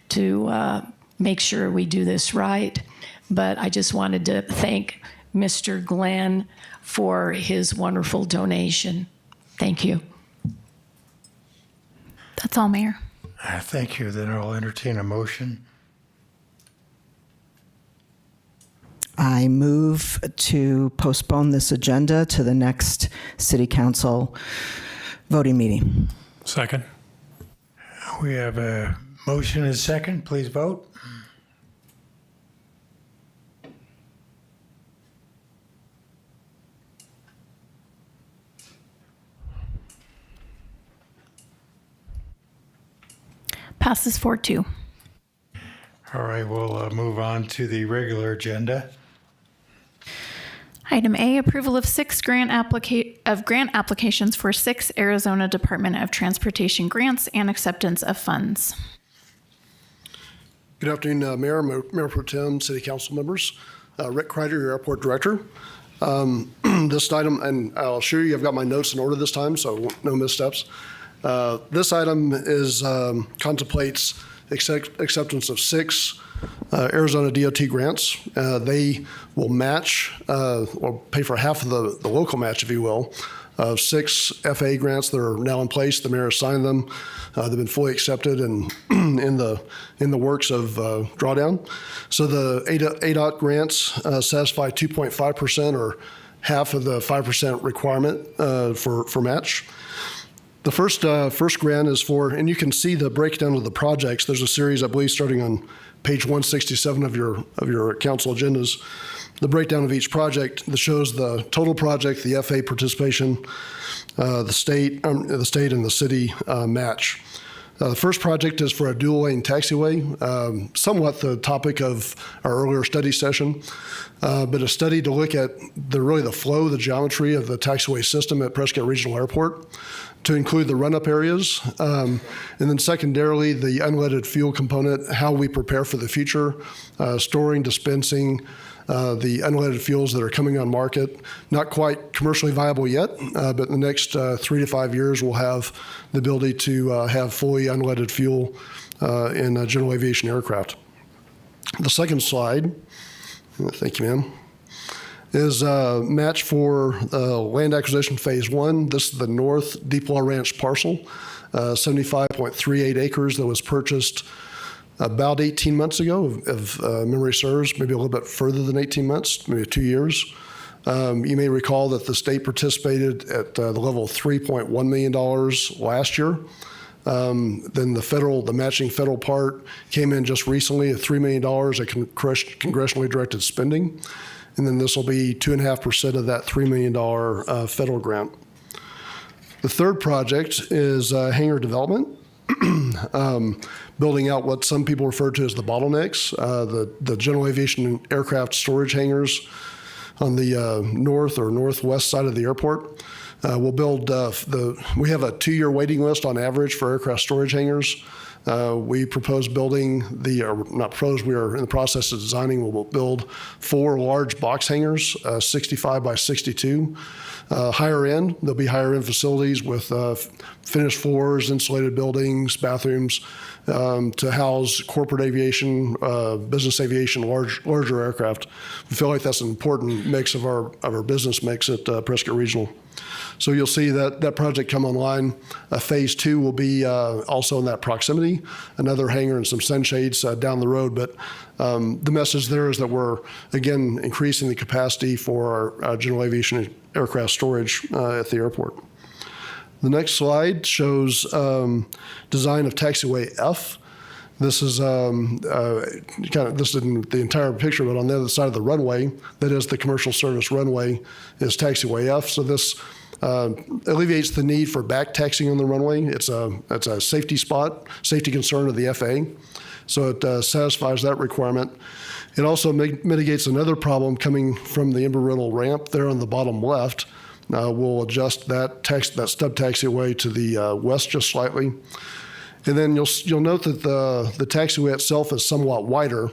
to make sure we do this right. But I just wanted to thank Mr. Glenn for his wonderful donation. Thank you. That's all, Mayor. Thank you. Then I'll entertain a motion. I move to postpone this agenda to the next City Council voting meeting. Second. We have a motion and a second. Please vote. Passes 4-2. All right, we'll move on to the regular agenda. Item A, approval of grant applications for 6 Arizona Department of Transportation grants and acceptance of funds. Good afternoon, Mayor Pro Tem, City Council members. Rick Kreider, your Airport Director. This item, and I'll assure you I've got my notes in order this time, so no missteps. This item contemplates acceptance of 6 Arizona DOT grants. They will match or pay for half of the local match, if you will, of 6 FAA grants that are now in place. The mayor has signed them. They've been fully accepted and in the works of drawdown. So the ADOT grants satisfy 2.5% or half of the 5% requirement for match. The first grant is for, and you can see the breakdown of the projects. There's a series, I believe, starting on page 167 of your council agendas. The breakdown of each project that shows the total project, the FAA participation, the state and the city match. The first project is for a dual-lane taxiway, somewhat the topic of our earlier study session, but a study to look at the flow, the geometry of the taxiway system at Prescott Regional Airport, to include the run-up areas, and then secondarily the unleaded fuel component, how we prepare for the future, storing, dispensing, the unleaded fuels that are coming on market. Not quite commercially viable yet, but in the next 3 to 5 years, we'll have the ability to have fully unleaded fuel in general aviation aircraft. The second slide, thank you, ma'am, is a match for land acquisition phase 1. This is the North Deepwater Ranch parcel, 75.38 acres that was purchased about 18 months ago, if memory serves, maybe a little bit further than 18 months, maybe 2 years. You may recall that the state participated at the level of $3.1 million last year. Then the matching federal part came in just recently at $3 million at congressionally directed spending. And then this will be 2.5% of that $3 million federal grant. The third project is hangar development. Building out what some people refer to as the bottlenecks, the general aviation aircraft storage hangars on the north or northwest side of the airport. We'll build we have a 2-year waiting list on average for aircraft storage hangars. We propose building we are in the process of designing, we'll build 4 large box hangars, 65 by 62. Higher end, there'll be higher end facilities with finished floors, insulated buildings, bathrooms to house corporate aviation, business aviation, larger aircraft. We feel like that's an important mix of our business mix at Prescott Regional. So you'll see that project come online. Phase 2 will be also in that proximity, another hangar and some sunshades down the road. But the message there is that we're, again, increasing the capacity for our general aviation aircraft storage at the airport. The next slide shows design of Taxiway F. This is this isn't the entire picture, but on the other side of the runway, that is the commercial service runway, is Taxiway F. So this alleviates the need for back taxiing on the runway. It's a safety concern of the FAA. So it satisfies that requirement. It also mitigates another problem coming from the Embry-Riddle ramp there on the bottom left. We'll adjust that stub taxiway to the west just slightly. And then you'll note that the taxiway itself is somewhat wider.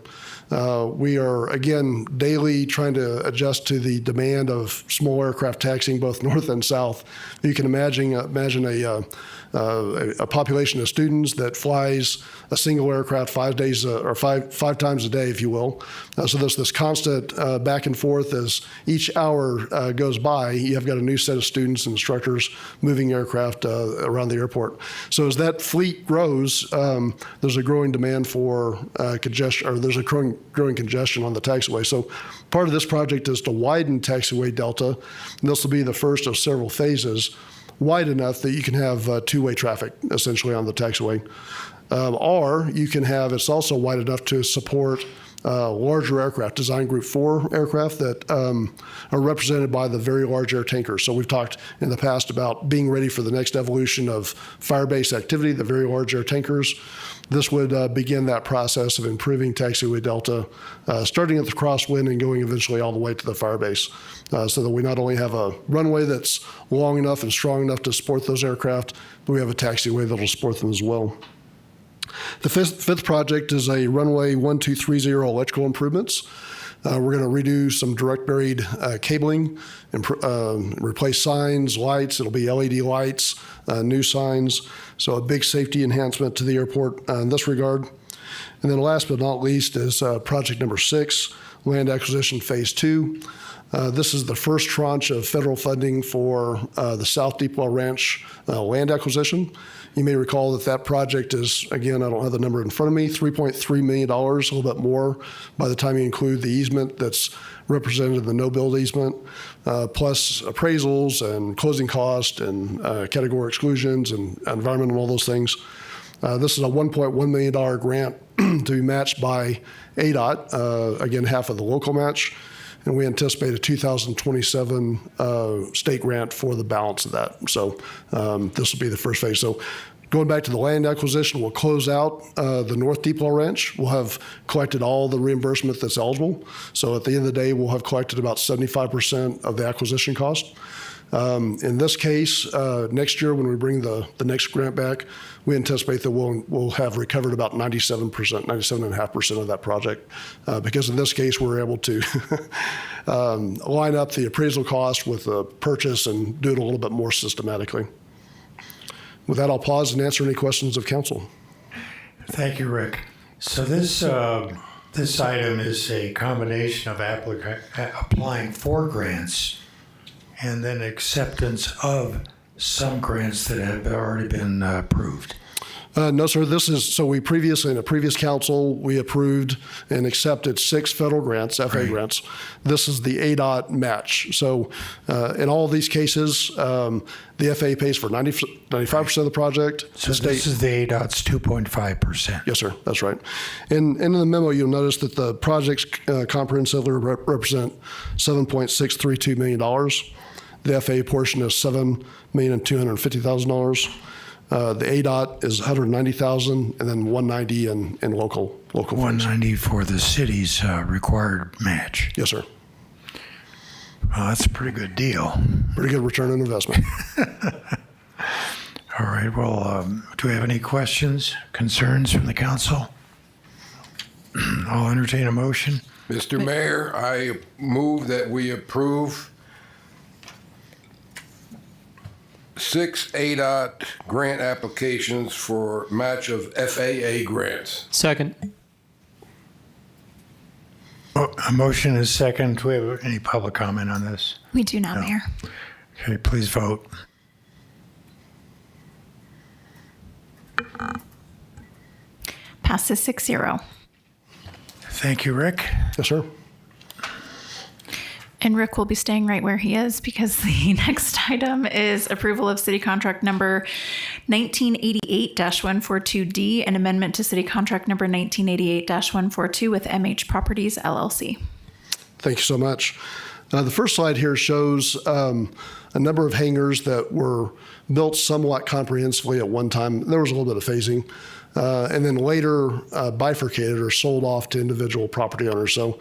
We are, again, daily trying to adjust to the demand of small aircraft taxiing both north and south. You can imagine a population of students that flies a single aircraft 5 days or five times a day, if you will. So there's this constant back and forth as each hour goes by. You have got a new set of students and instructors moving aircraft around the airport. So as that fleet grows, there's a growing demand for congestion, or there's a growing congestion on the taxiway. So part of this project is to widen taxiway delta. And this will be the first of several phases, wide enough that you can have two-way traffic essentially on the taxiway. Or you can have, it's also wide enough to support larger aircraft, Design Group 4 aircraft that are represented by the very large air tankers. So we've talked in the past about being ready for the next evolution of fire-based activity, the very large air tankers. This would begin that process of improving Taxiway Delta, starting at the crosswind and going eventually all the way to the fire base, so that we not only have a runway that's long enough and strong enough to support those aircraft, but we have a taxiway that'll support them as well. The fifth project is a runway 1230 electrical improvements. We're going to redo some direct buried cabling and replace signs, lights. It'll be LED lights, new signs. So a big safety enhancement to the airport in this regard. And then last but not least is project number 6, land acquisition phase 2. This is the first tranche of federal funding for the South Deepwell Ranch land acquisition. You may recall that that project is, again, I don't have the number in front of me, $3.3 million, a little bit more by the time you include the easement that's represented in the no-build easement, plus appraisals and closing cost and category exclusions and environment and all those things. This is a $1.1 million grant to be matched by ADOT, again, half of the local match. And we anticipate a 2027 state grant for the balance of that. So this will be the first phase. So going back to the land acquisition, we'll close out the North Deepwell Ranch. We'll have collected all the reimbursement that's eligible. So at the end of the day, we'll have collected about 75% of the acquisition cost. In this case, next year when we bring the next grant back, we anticipate that we'll have recovered about 97.5% of that project. Because in this case, we're able to line up the appraisal cost with the purchase and do it a little bit more systematically. With that, I'll pause and answer any questions of council. Thank you, Rick. So this item is a combination of applying for grants and then acceptance of some grants that have already been approved. No, sir. This is, so we previously, in a previous council, we approved and accepted 6 federal grants, FA grants. This is the ADOT match. So in all of these cases, the FAA pays for 95% of the project. So this is the ADOT's 2.5%. Yes, sir. That's right. And in the memo, you'll notice that the projects comprehensively represent $7.632 million. The FAA portion is $7,250,000. The ADOT is $190,000, and then $190 in local funds. $190 for the city's required match. Yes, sir. Well, that's a pretty good deal. Pretty good return on investment. All right. Well, do we have any questions, concerns from the council? I'll entertain a motion. Mr. Mayor, I move that we approve 6 ADOT grant applications for match of FAA grants. Second. A motion is second. Do we have any public comment on this? We do not, Mayor. Okay, please vote. Passes 6-0. Thank you, Rick. Yes, sir. And Rick will be staying right where he is because the next item is approval of city contract number 1988-142D, an amendment to city contract number 1988-142 with MH Properties, LLC. Thank you so much. The first slide here shows a number of hangars that were built somewhat comprehensively at one time. There was a little bit of phasing, and then later bifurcated or sold off to individual property owners. So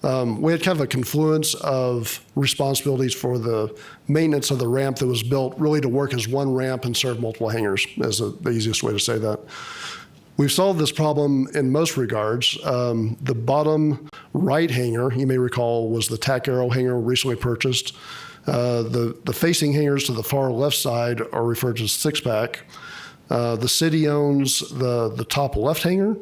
we had kind of a confluence of responsibilities for the maintenance of the ramp that was built really to work as one ramp and serve multiple hangars, is the easiest way to say that. We've solved this problem in most regards. The bottom right hangar, you may recall, was the TAC Aero hangar recently purchased. The facing hangars to the far left side are referred to as six-pack. The city owns the top left hangar,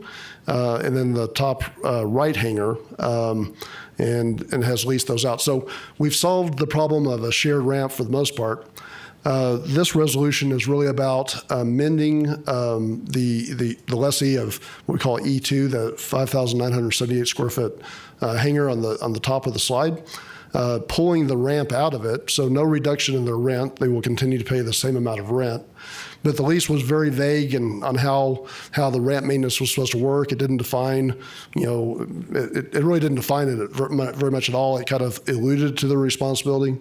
and then the top right hangar, and has leased those out. So we've solved the problem of a shared ramp for the most part. This resolution is really about amending the lessee of what we call E2, the 5,978 square foot hangar on the top of the slide, pulling the ramp out of it, so no reduction in their rent. They will continue to pay the same amount of rent, But the lease was very vague on how the ramp maintenance was supposed to work. It didn't define, it really didn't define it very much at all. It kind of alluded to the responsibility.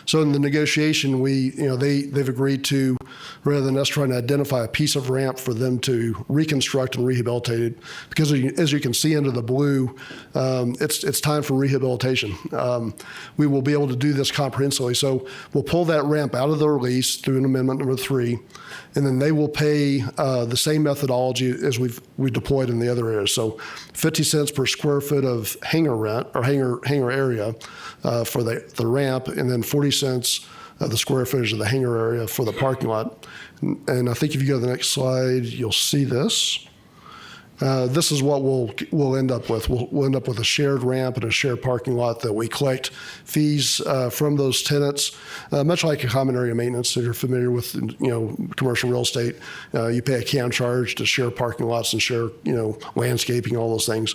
So in the negotiation, they've agreed to, rather than us trying to identify a piece of ramp for them to reconstruct and rehabilitate it, because as you can see under the blue, it's time for rehabilitation. We will be able to do this comprehensively. So we'll pull that ramp out of their lease through an amendment number 3, and then they will pay the same methodology as we deployed in the other areas. So 50 cents per square foot of hangar rent or hangar area for the ramp, and then 40 cents the square footage of the hangar area for the parking lot. And I think if you go to the next slide, you'll see this. This is what we'll end up with. We'll end up with a shared ramp and a shared parking lot that we collect fees from those tenants, much like a common area maintenance. If you're familiar with commercial real estate, you pay a CAM charge to share parking lots and share landscaping, all those things.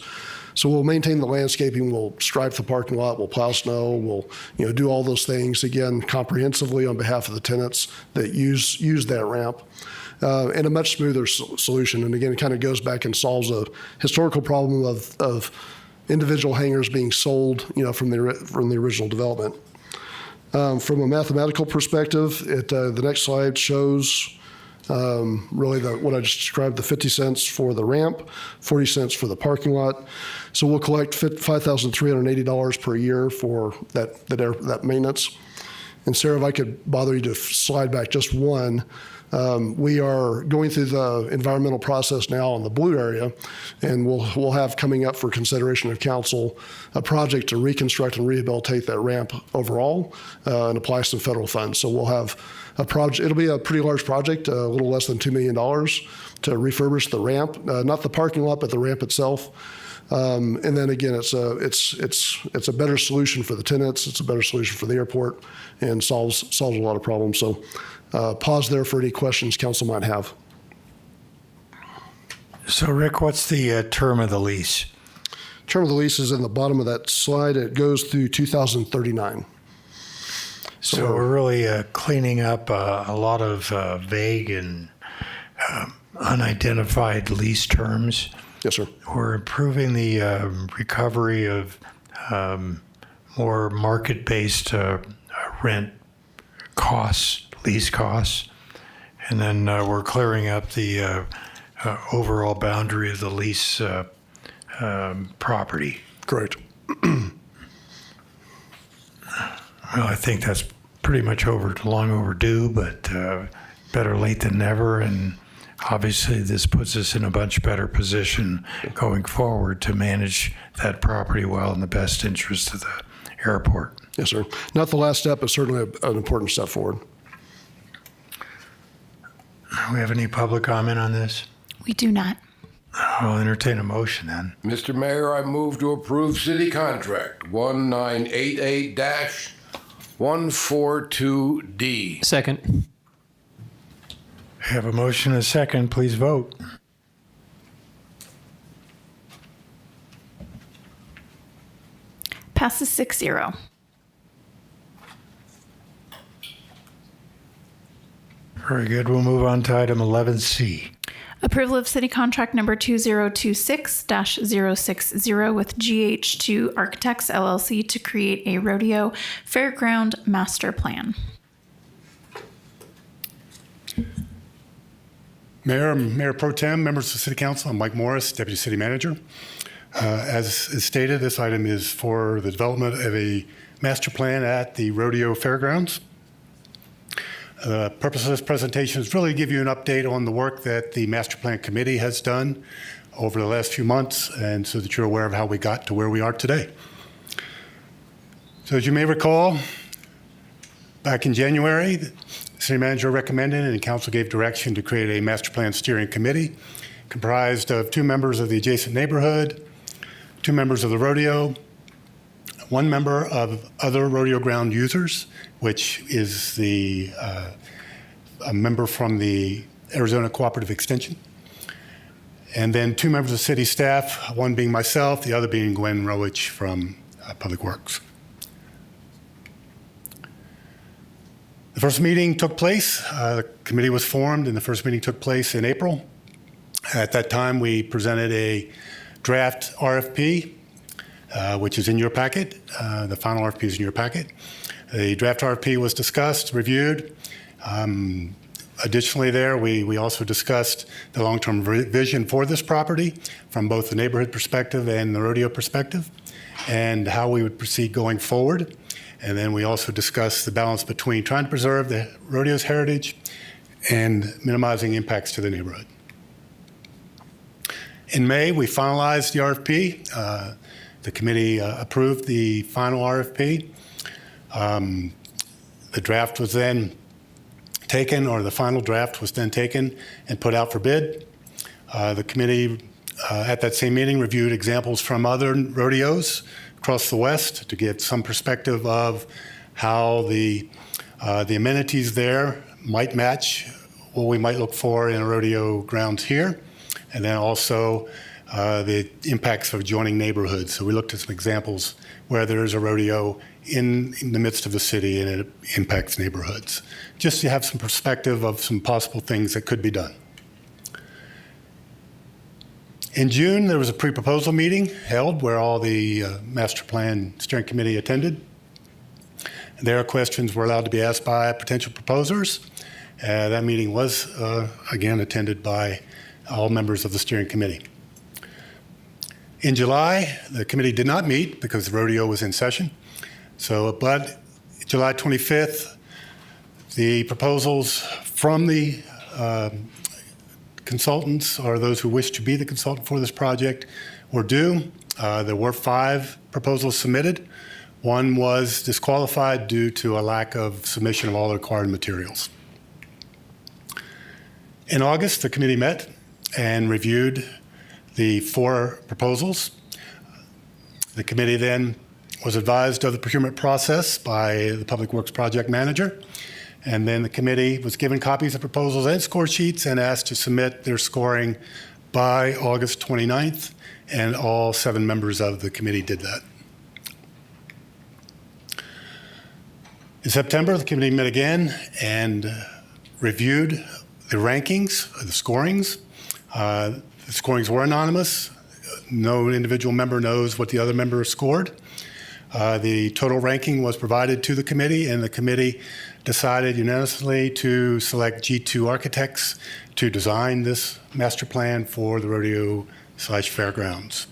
So we'll maintain the landscaping, we'll stripe the parking lot, we'll plow snow, we'll do all those things, again, comprehensively on behalf of the tenants that use that ramp. And a much smoother solution. And again, it kind of goes back and solves a historical problem of individual hangars being sold from the original development. From a mathematical perspective, the next slide shows really what I just described, the 50 cents for the ramp, 40 cents for the parking lot. So we'll collect $5,380 per year for that maintenance. And Sarah, if I could bother you to slide back just one. We are going through the environmental process now on the blue area, and we'll have coming up for consideration of council a project to reconstruct and rehabilitate that ramp overall and apply some federal funds. So we'll have a project. It'll be a pretty large project, a little less than $2 million to refurbish the ramp, not the parking lot, but the ramp itself. And then again, it's a better solution for the tenants. It's a better solution for the airport, and solves a lot of problems. So pause there for any questions council might have. So Rick, what's the term of the lease? Term of the lease is in the bottom of that slide. It goes through 2039. So we're really cleaning up a lot of vague and unidentified lease terms. Yes, sir. We're improving the recovery of more market-based rent costs, lease costs, and then we're clearing up the overall boundary of the lease property. Correct. Well, I think that's pretty much long overdue, but better late than never. And obviously, this puts us in a much better position going forward to manage that property well in the best interest of the airport. Yes, sir. Not the last step, but certainly an important step forward. Do we have any public comment on this? We do not. I'll entertain a motion then. Mr. Mayor, I move to approve city contract 1988-142D. Second. I have a motion and a second. Please vote. Passes 6-0. Very good. We'll move on to item 11C. Approval of city contract number 2026-060 with GH2 Architects LLC to create a Rodeo Fairground master plan. Mayor Pro Tem, members of the City Council, I'm Mike Morris, Deputy City Manager. As is stated, this item is for the development of a master plan at the Rodeo Fairgrounds. The purpose of this presentation is really to give you an update on the work that the Master Plan Committee has done over the last few months, and so that you're aware of how we got to where we are today. So as you may recall, back in January, the City Manager recommended and the Council gave direction to create a Master Plan Steering Committee comprised of 2 members of the adjacent neighborhood, 2 members of the rodeo, 1 member of other rodeo ground users, which is a member from the Arizona Cooperative Extension, and then 2 members of city staff, 1 being myself, the other being Gwen Rowich from Public Works. The The first meeting took place, the committee was formed, and the first meeting took place in April. At that time, we presented a draft RFP, which is in your packet. The final RFP is in your packet. The draft RFP was discussed, reviewed. Additionally there, we also discussed the long-term vision for this property from both the neighborhood perspective and the rodeo perspective, and how we would proceed going forward. And then we also discussed the balance between trying to preserve the rodeo's heritage and minimizing impacts to the neighborhood. In May, we finalized the RFP. The committee approved the final RFP. The draft was then taken, or the final draft was then taken and put out for bid. The committee, at that same meeting, reviewed examples from other rodeos across the West to get some perspective of how the amenities there might match what we might look for in a rodeo grounds here, and then also the impacts of adjoining neighborhoods. So we looked at some examples where there's a rodeo in the midst of the city and it impacts neighborhoods, just to have some perspective of some possible things that could be done. In June, there was a pre-proposal meeting held where all the master plan steering committee attended. Their questions were allowed to be asked by potential proposers. That meeting was, again, attended by all members of the steering committee. In July, the committee did not meet because the rodeo was in session. But July 25th, the proposals from the consultants, or those who wish to be the consultant for this project, were due. There were 5 proposals submitted. One was disqualified due to a lack of submission of all the required materials. In August, the committee met and reviewed the 4 proposals. The committee then was advised of the procurement process by the Public Works Project Manager, and then the committee was given copies of proposals and score sheets and asked to submit their scoring by August 29th, and all 7 members of the committee did that. In September, the committee met again and reviewed the rankings, the scorings. The scorings were anonymous. No individual member knows what the other member scored. The total ranking was provided to the committee, and the committee decided unanimously to select G2 architects to design this master plan for the rodeo/fairgrounds.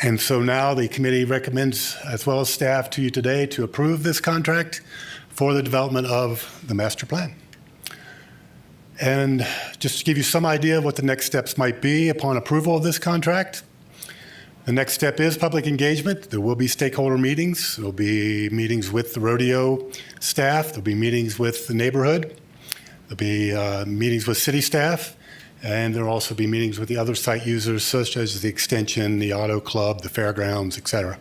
And so now the committee recommends, as well as staff, to you today to approve this contract for the development of the master plan. And just to give you some idea of what the next steps might be upon approval of this contract, the next step is public engagement. There will be stakeholder meetings. There will be meetings with the rodeo staff. There will be meetings with the neighborhood. There will be meetings with city staff. And there will also be meetings with the other site users, such as the extension, the auto club, the fairgrounds, et cetera.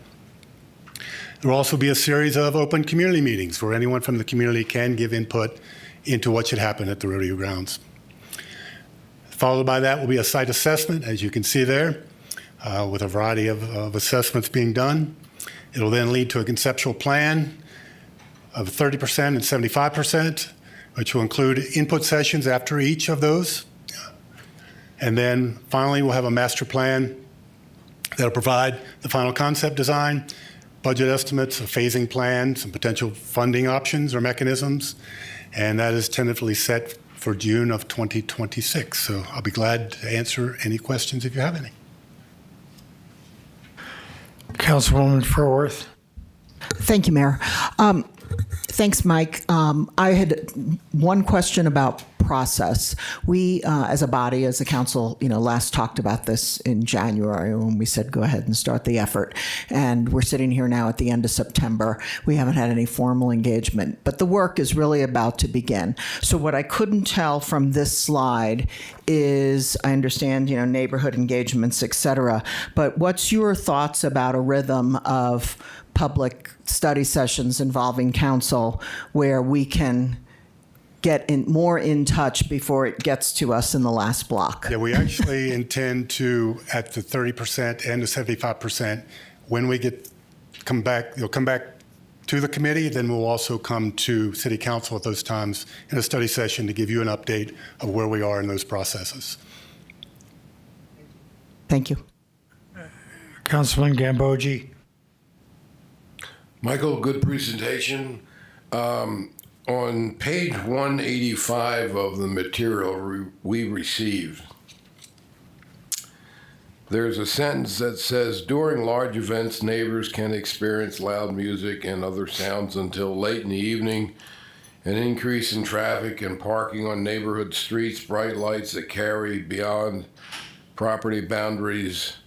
There will also be a series of open community meetings where anyone from the community can give input into what should happen at the rodeo grounds. Followed by that will be a site assessment, as you can see there, with a variety of assessments being done. It'll then lead to a conceptual plan of 30% and 75%, which will include input sessions after each of those. And then finally, we'll have a master plan that'll provide the final concept design, budget estimates, a phasing plan, some potential funding options or mechanisms, and that is tentatively set for June of 2026. So I'll be glad to answer any questions if you have any. Councilwoman Furworth. Thank you, Mayor. Thanks, Mike. I had one question about process. We, as a body, as a council, last talked about this in January when we said go ahead and start the effort. And we're sitting here now at the end of September. We haven't had any formal engagement, but the work is really about to begin. So what I couldn't tell from this slide is, I understand, neighborhood engagements, et cetera, but what's your thoughts about a rhythm of public study sessions involving council where we can get more in touch before it gets to us in the last block? Yeah, we actually intend to, at the 30% and the 75%, when we they'll come back to the committee. Then we'll also come to City Council at those times in a study session to give you an update of where we are in those processes. Thank you. Councilman Gambogi. Michael, good presentation. On page 185 of the material we received, there's a sentence that says, during large events, neighbors can experience loud music and other sounds until late in the evening. An increase in traffic and parking on neighborhood streets, bright lights that carry beyond property boundaries.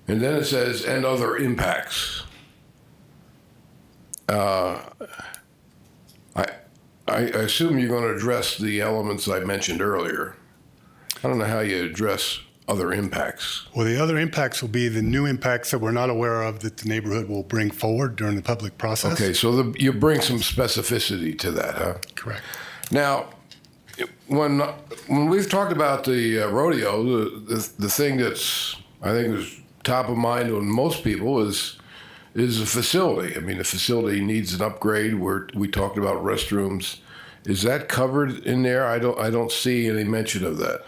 And then it says, and other impacts. I assume you're going to address the elements I mentioned earlier. I don't know how you address other impacts. Well, the other impacts will be the new impacts that we're not aware of that the neighborhood will bring forward during the public process. Okay, so you bring some specificity to that, huh? Correct. Now, when we've talked about the rodeo, the thing that's, I think, is top of mind on most people is the facility. I mean, the facility needs an upgrade. We talked about restrooms. Is that covered in there? I don't see any mention of that.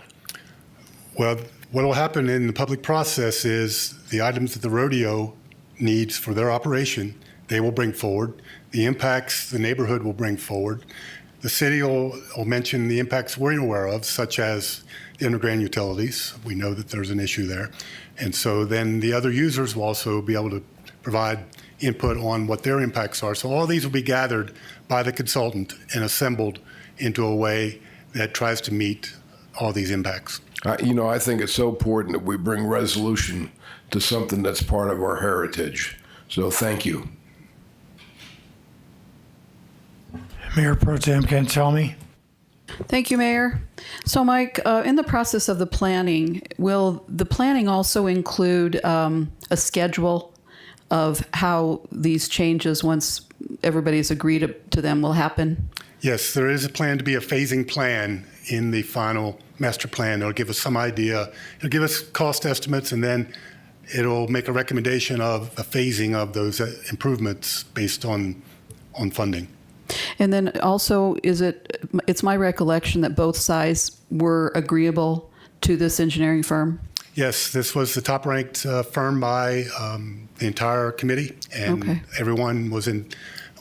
Well, what will happen in the public process is the items that the rodeo needs for their operation, they will bring forward. The impacts the neighborhood will bring forward. The city will mention the impacts we're aware of, such as the underground utilities. We know that there's an issue there. And so then the other users will also be able to provide input on what their impacts are. So all these will be gathered by the consultant and assembled into a way that tries to meet all these impacts. I think it's so important that we bring resolution to something that's part of our heritage. So thank you. Mayor Pro Tem Cantelmi. Thank you, Mayor. So, Mike, in the process of the planning, will the planning also include a schedule of how these changes, once everybody's agreed to them, will happen? Yes, there is a plan to be a phasing plan in the final master plan. It'll give us some idea. It'll give us cost estimates, and then it'll make a recommendation of a phasing of those improvements based on funding. And then also, it's my recollection that both sides were agreeable to this engineering firm? Yes, this was the top-ranked firm by the entire committee, and everyone was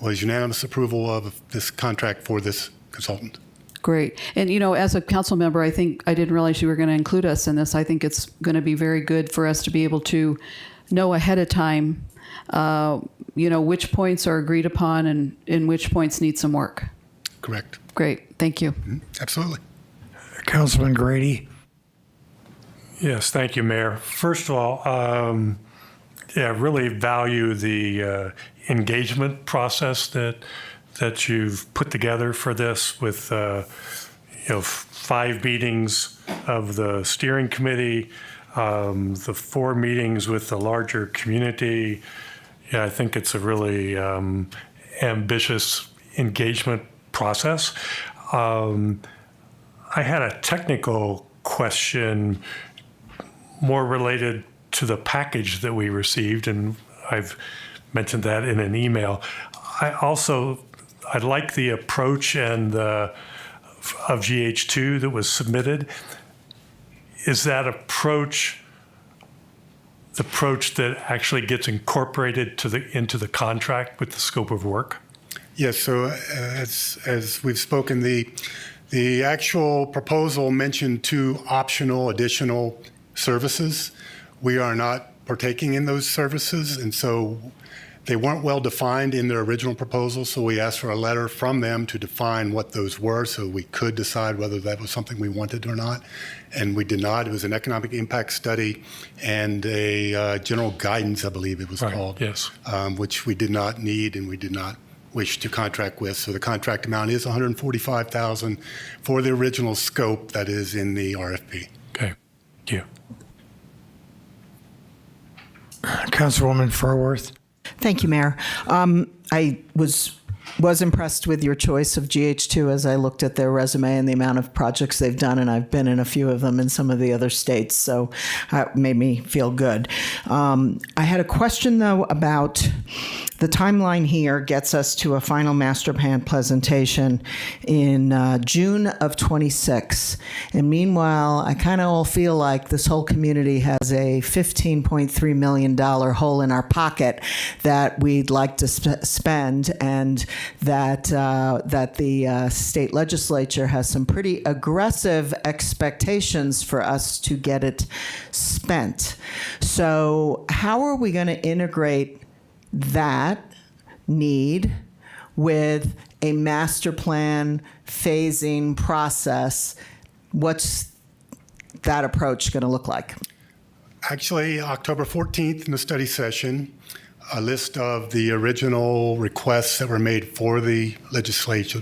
unanimous approval of this contract for this consultant. Great. And, as a council member, I think I didn't realize you were going to include us in this. I think it's going to be very good for us to be able to know ahead of time, which points are agreed upon and which points need some work. Correct. Great. Thank you. Mm-hmm. Absolutely. Councilman Grady. Yes, thank you, Mayor. First of all, really value the engagement process that you've put together for this with 5 meetings of the steering committee, the 4 meetings with the larger community. Yeah, I think it's a really ambitious engagement process. I had a technical question more related to the package that we received, and I've mentioned that in an email. I like the approach of GH2 that was submitted. Is that approach the approach that actually gets incorporated into the contract with the scope of work? Yes. So as we've spoken, the actual proposal mentioned 2 optional additional services. We are not partaking in those services, and so they weren't well defined in their original proposal, so we asked for a letter from them to define what those were so we could decide whether that was something we wanted or not, and we did not. It was an economic impact study and a general guidance, I believe it was called, yes. Which we did not need and we did not wish to contract with. So the contract amount is $145,000 for the original scope that is in the RFP. Okay, thank you. Councilwoman Furworth. Thank you, Mayor. I was impressed with your choice of GH2 as I looked at their resume and the amount of projects they've done, and I've been in a few of them in some of the other states, so it made me feel good. I had a question, though, about the timeline here gets us to a final master plan presentation in June of 26. And meanwhile, I kind of all feel like this whole community has a $15.3 million hole in our pocket that we'd like to spend, and that the state legislature has some pretty aggressive expectations for us to get it spent. So how are we going to integrate that need with a master plan phasing process? What's that approach going to look like? Actually, October 14th in the study session, a list of the original requests that were made for the legislative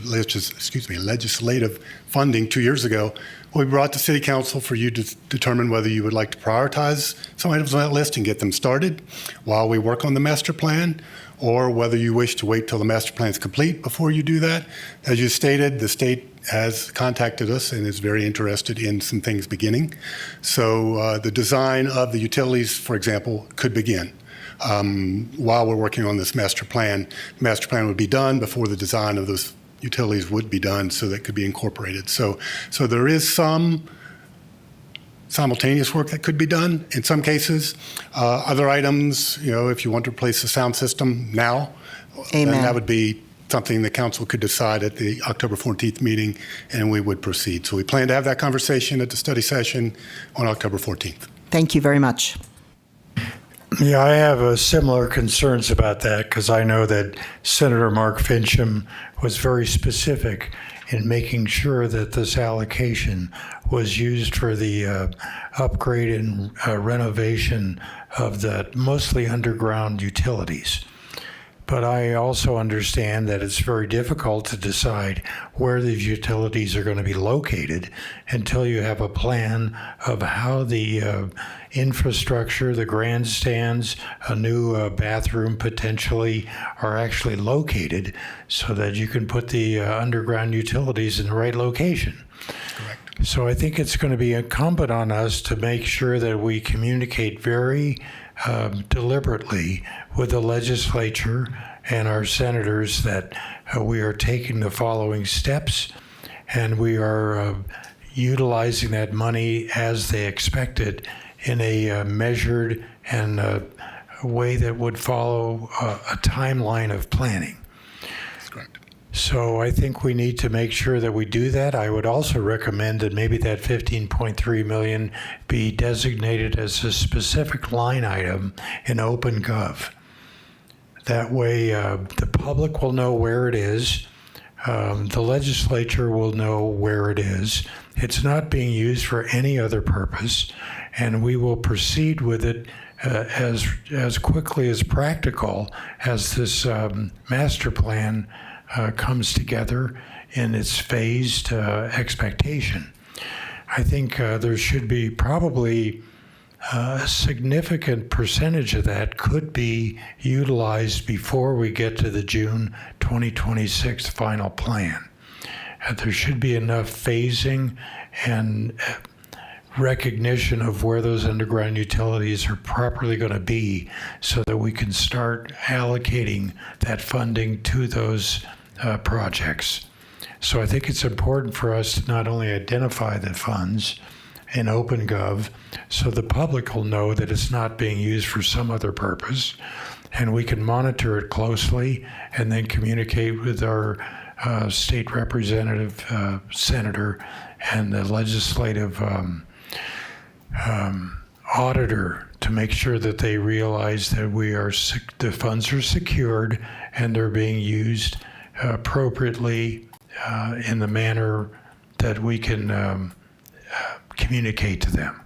funding 2 years ago will be brought to City Council for you to determine whether you would like to prioritize some items on that list and get them started while we work on the master plan, or whether you wish to wait till the master plan is complete before you do that. As you stated, the state has contacted us and is very interested in some things beginning. So the design of the utilities, for example, could begin. While we're working on this master plan would be done before the design of those utilities would be done, so that could be incorporated. So there is some simultaneous work that could be done in some cases. Other items, if you want to replace the sound system now, then that would be something the council could decide at the October 14th meeting, and we would proceed. So we plan to have that conversation at the study session on October 14th. Thank you very much. Yeah, I have similar concerns about that, because I know that Senator Mark Fincham was very specific in making sure that this allocation was used for the upgrade and renovation of the mostly underground utilities. But I also understand that it's very difficult to decide where these utilities are going to be located until you have a plan of how the infrastructure, the grandstands, a new bathroom potentially are actually located, so that you can put the underground utilities in the right location. Correct. So I think it's going to be incumbent on us to make sure that we communicate very deliberately with the legislature and our senators that we are taking the following steps, and we are utilizing that money as they expected in a measured and a way that would follow a timeline of planning. That's correct. So I think we need to make sure that we do that. I would also recommend that maybe that $15.3 million be designated as a specific line item in OpenGov. That way the public will know where it is. The legislature will know where it is. It's not being used for any other purpose, and we will proceed with it as quickly as practical as this master plan comes together in its phased expectation. I think there should be probably a significant percentage of that could be utilized before we get to the June 2026 final plan. There should be enough phasing and recognition of where those underground utilities are properly going to be, so that we can start allocating that funding to those projects. So I think it's important for us to not only identify the funds in OpenGov, so the public will know that it's not being used for some other purpose, and we can monitor it closely and then communicate with our state representative, senator, and the legislative auditor to make sure that they realize that the funds are secured and they're being used appropriately in the manner that we can communicate to them.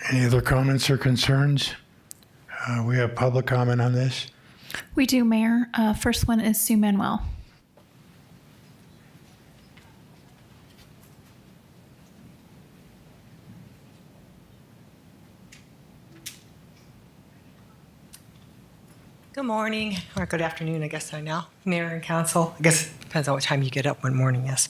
Any other comments or concerns? We have public comment on this. We do, Mayor. First one is Sue Manuel. Good morning, or good afternoon, I guess now, Mayor and Council. I guess it depends on what time you get up one morning, yes.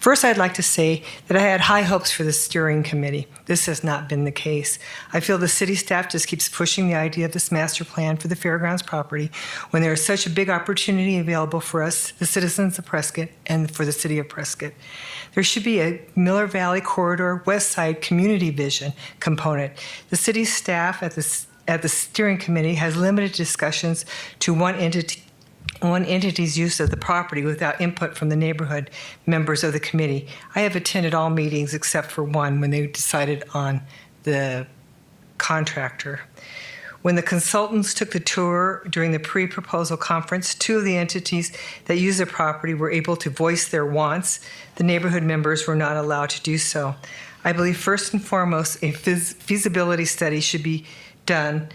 First, I'd like to say that I had high hopes for the steering committee. This has not been the case. I feel the city staff just keeps pushing the idea of this master plan for the Fairgrounds property when there is such a big opportunity available for us, the citizens of Prescott, and for the city of Prescott. There should be a Miller Valley Corridor West Side community vision component. The city staff at the steering committee has limited discussions to one entity's use of the property without input from the neighborhood members of the committee. I have attended all meetings except for one when they decided on the contractor. When the consultants took the tour during the pre-proposal conference, two of the entities that use the property were able to voice their wants. The neighborhood members were not allowed to do so. I believe first and foremost, a feasibility study should be done,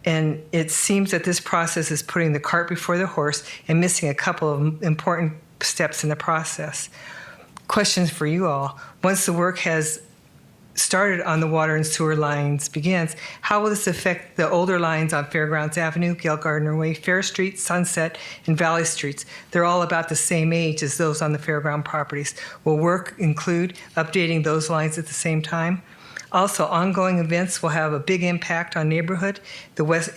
and it seems that this process is putting the cart before the horse and missing a couple of important steps in the process. Questions for you all. Once the work has started on the water and sewer lines begins, how will this affect the older lines on Fairgrounds Avenue, Gail Gardner Way, Fair Street, Sunset, and Valley Streets? They're all about the same age as those on the fairground properties. Will work include updating those lines at the same time? Also, ongoing events will have a big impact on neighborhood, the west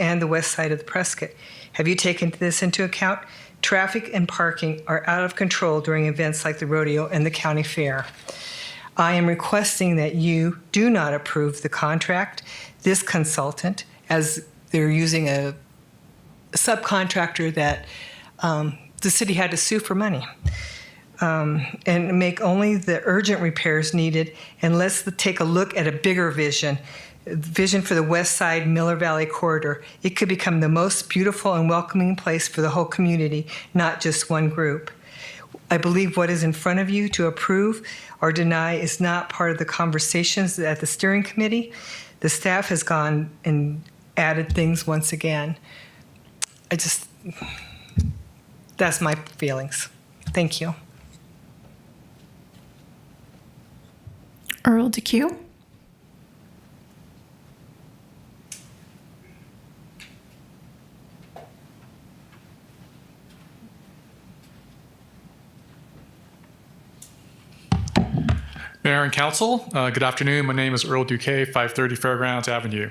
side of the Prescott. Have you taken this into account? Traffic and parking are out of control during events like the rodeo and the county fair. I am requesting that you do not approve the contract. This consultant, as they're using a subcontractor that the city had to sue for money, and make only the urgent repairs needed, and let's take a look at a bigger vision for the West Side Miller Valley Corridor. It could become the most beautiful and welcoming place for the whole community, not just one group. I believe what is in front of you to approve or deny is not part of the conversations at the steering committee. The staff has gone and added things once again. That's my feelings. Thank you. Earl DeQ. Mayor and Council, good afternoon. My name is Earl Duque, 530 Fairgrounds Avenue.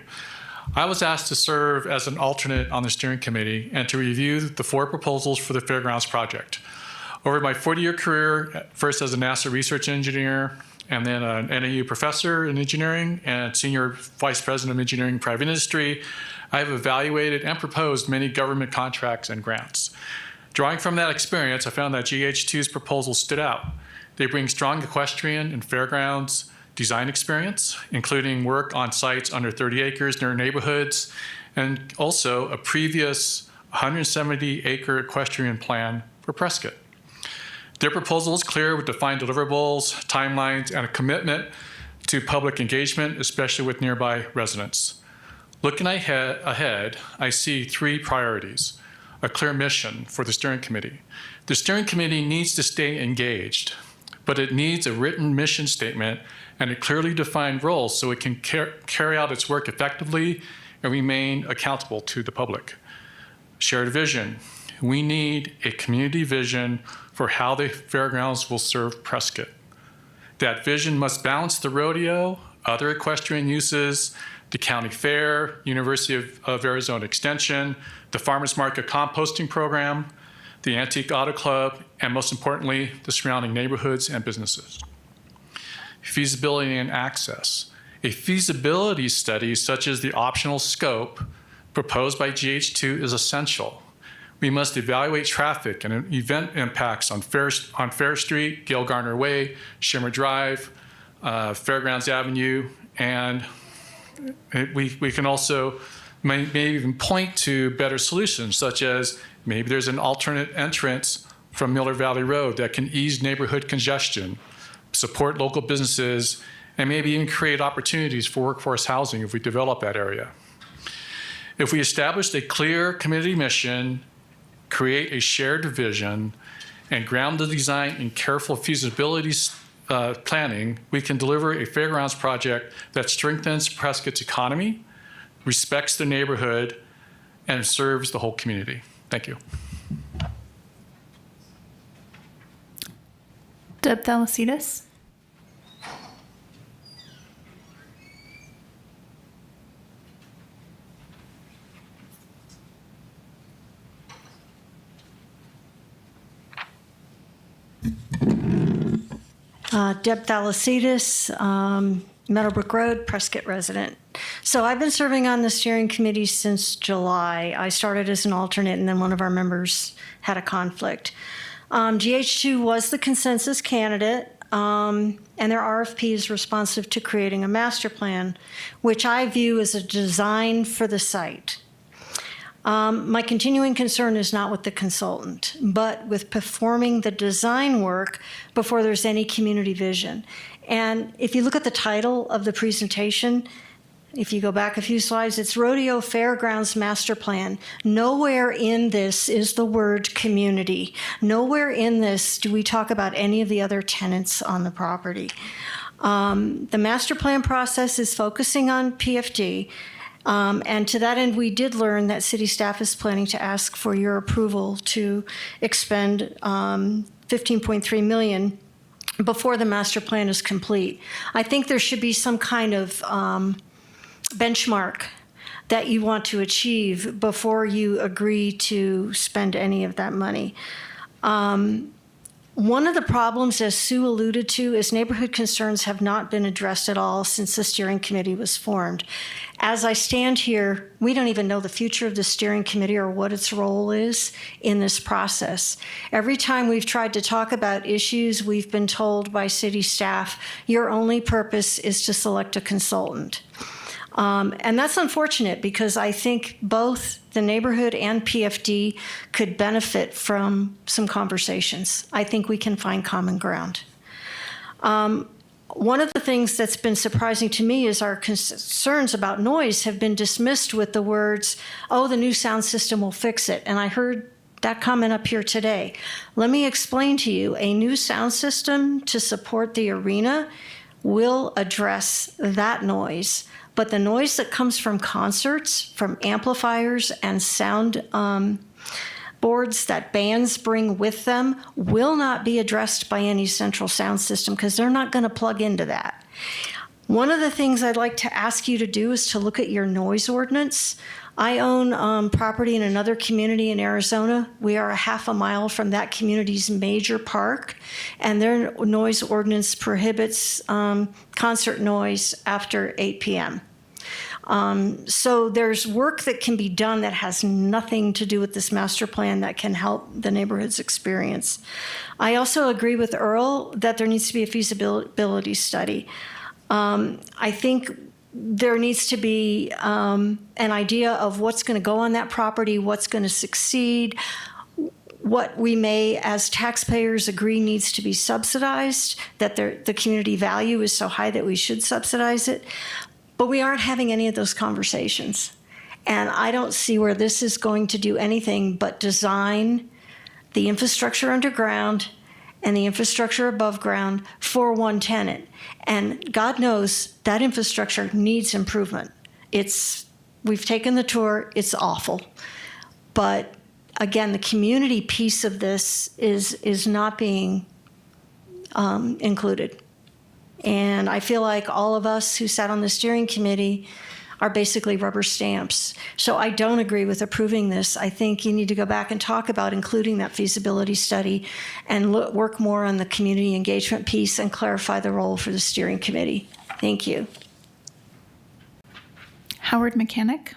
I was asked to serve as an alternate on the steering committee and to review the 4 proposals for the Fairgrounds project. Over my 40-year career, first as a NASA research engineer, and then an NAU professor in engineering and senior vice president of engineering and private industry, I have evaluated and proposed many government contracts and grants. Drawing from that experience, I found that GH2's proposals stood out. They bring strong equestrian and fairgrounds design experience, including work on sites under 30 acres near neighborhoods, and also a previous 170-acre equestrian plan for Prescott. Their proposal is clear with defined deliverables, timelines, and a commitment to public engagement, especially with nearby residents. Looking ahead, I see 3 priorities. A clear mission for the steering committee. The steering committee needs to stay engaged, but it needs a written mission statement and a clearly defined role so it can carry out its work effectively and remain accountable to the public. Shared vision. We need a community vision for how the fairgrounds will serve Prescott. That vision must balance the rodeo, other equestrian uses, the county fair, University of Arizona Extension, the farmers market composting program, the Antique Auto Club, and most importantly, the surrounding neighborhoods and businesses. Feasibility and access. A feasibility study such as the optional scope proposed by GH2 is essential. We must evaluate traffic and event impacts on Fair Street, Gail Gardner Way, Shimmer Drive, Fairgrounds Avenue, and we can also maybe even point to better solutions, such as maybe there's an alternate entrance from Miller Valley Road that can ease neighborhood congestion, support local businesses, and maybe even create opportunities for workforce housing if we develop that area. If we establish a clear community mission, create a shared vision, and ground the design in careful feasibility planning, we can deliver a fairgrounds project that strengthens Prescott's economy, respects the neighborhood, and serves the whole community. Thank you. Deb Thalassides. Deb Thalassides, Meadowbrook Road, Prescott resident. So I've been serving on the steering committee since July. I started as an alternate, and then one of our members had a conflict. GH2 was the consensus candidate, and their RFP is responsive to creating a master plan, which I view as a design for the site. My continuing concern is not with the consultant, but with performing the design work before there's any community vision. And if you look at the title of the presentation, if you go back a few slides, it's Rodeo Fairgrounds Master Plan. Nowhere in this is the word community. Nowhere in this do we talk about any of the other tenants on the property. The master plan process is focusing on PFD. And to that end, we did learn that city staff is planning to ask for your approval to expend $15.3 million before the master plan is complete. I think there should be some kind of benchmark that you want to achieve before you agree to spend any of that money. One of the problems, as Sue alluded to, is neighborhood concerns have not been addressed at all since the steering committee was formed. As I stand here, we don't even know the future of the steering committee or what its role is in this process. Every time we've tried to talk about issues, we've been told by city staff, your only purpose is to select a consultant. And that's unfortunate because I think both the neighborhood and PFD could benefit from some conversations. I think we can find common ground. One of the things that's been surprising to me is our concerns about noise have been dismissed with the words, oh, the new sound system will fix it. And I heard that comment up here today. Let me explain to you, a new sound system to support the arena will address that noise. But the noise that comes from concerts, from amplifiers and sound boards that bands bring with them will not be addressed by any central sound system because they're not going to plug into that. One of the things I'd like to ask you to do is to look at your noise ordinance. I own property in another community in Arizona. We are a half a mile from that community's major park, and their noise ordinance prohibits concert noise after 8 p.m. So there's work that can be done that has nothing to do with this master plan that can help the neighborhood's experience. I also agree with Earl that there needs to be a feasibility study. I think there needs to be an idea of what's going to go on that property, what's going to succeed, what we may, as taxpayers, agree needs to be subsidized, that the community value is so high that we should subsidize it. But we aren't having any of those conversations. And I don't see where this is going to do anything but design the infrastructure underground and the infrastructure above ground for one tenant. And God knows that infrastructure needs improvement. We've taken the tour, it's awful. But again, the community piece of this is not being included. And I feel like all of us who sat on the steering committee are basically rubber stamps. So I don't agree with approving this. I think you need to go back and talk about including that feasibility study and work more on the community engagement piece and clarify the role for the steering committee. Thank you. Howard Mechanic.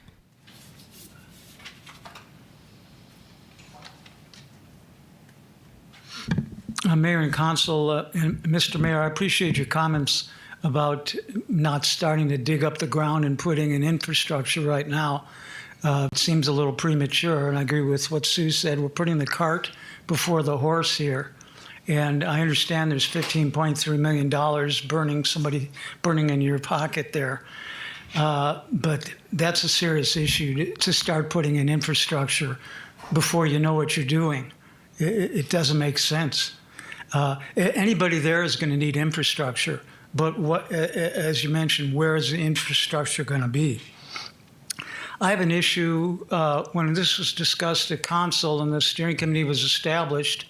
Mayor and Council, and Mr. Mayor, I appreciate your comments about not starting to dig up the ground and putting in infrastructure right now. It seems a little premature, and I agree with what Sue said. We're putting the cart before the horse here. And I understand there's $15.3 million burning in your pocket there. But that's a serious issue to start putting in infrastructure before you know what you're doing. It doesn't make sense. Anybody there is going to need infrastructure, but as you mentioned, where is the infrastructure going to be? I have an issue when this was discussed at council and the steering committee was established.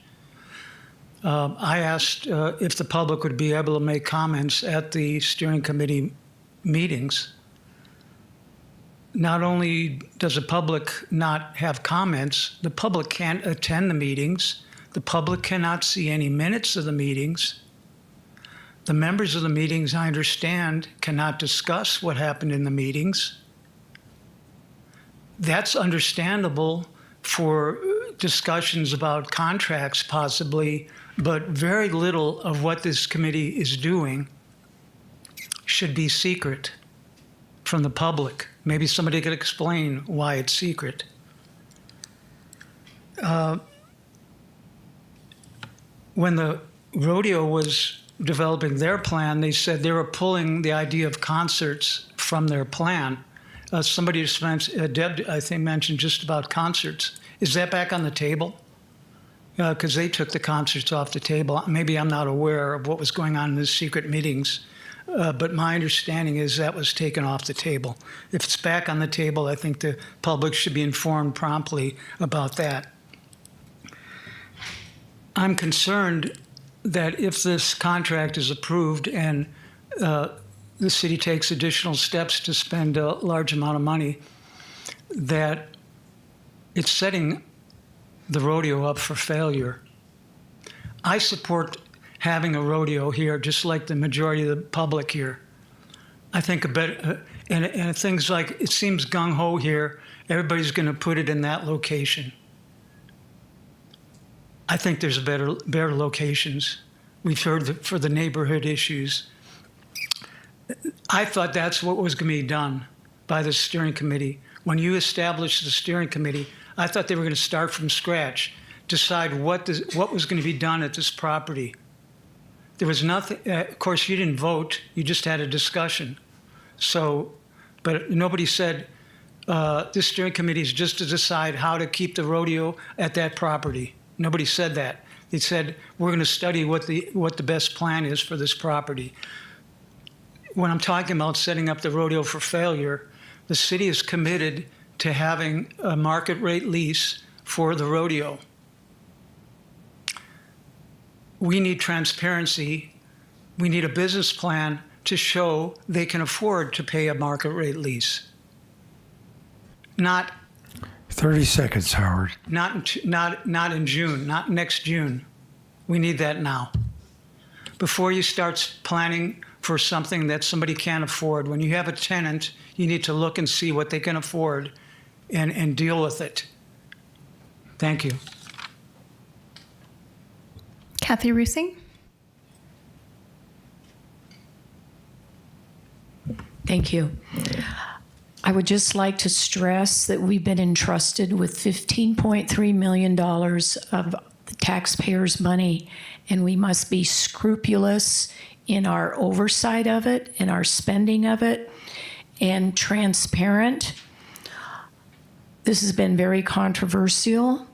I asked if the public would be able to make comments at the steering committee meetings. Not only does the public not have comments, the public can't attend the meetings. The public cannot see any minutes of the meetings. The members of the meetings, I understand, cannot discuss what happened in the meetings. That's understandable for discussions about contracts possibly, but very little of what this committee is doing should be secret from the public. Maybe somebody could explain why it's secret. When the rodeo was developing their plan, they said they were pulling the idea of concerts from their plan. Somebody just mentioned, Deb, I think, mentioned just about concerts. Is that back on the table? Because they took the concerts off the table. Maybe I'm not aware of what was going on in the secret meetings, but my understanding is that was taken off the table. If it's back on the table, I think the public should be informed promptly about that. I'm concerned that if this contract is approved and the city takes additional steps to spend a large amount of money, that it's setting the rodeo up for failure. I support having a rodeo here, just like the majority of the public here. I think and things like, it seems gung-ho here, everybody's going to put it in that location. I think there's better locations. We've heard for the neighborhood issues. I thought that's what was going to be done by the steering committee. When you established the steering committee, I thought they were going to start from scratch, decide what was going to be done at this property. There was nothing, of course, you didn't vote, you just had a discussion. So, but nobody said, this steering committee is just to decide how to keep the rodeo at that property. Nobody said that. They said, we're going to study what the best plan is for this property. When I'm talking about setting up the rodeo for failure, the city is committed to having a market rate lease for the rodeo. We need transparency. We need a business plan to show they can afford to pay a market rate lease. Not 30 seconds, Howard. Not in June, not next June. We need that now. Before you start planning for something that somebody can't afford, when you have a tenant, you need to look and see what they can afford and deal with it. Thank you. Kathy Rusing. Thank you. I would just like to stress that we've been entrusted with $15.3 million of the taxpayers' money, and we must be scrupulous in our oversight of it, in our spending of it, and transparent. This has been very controversial,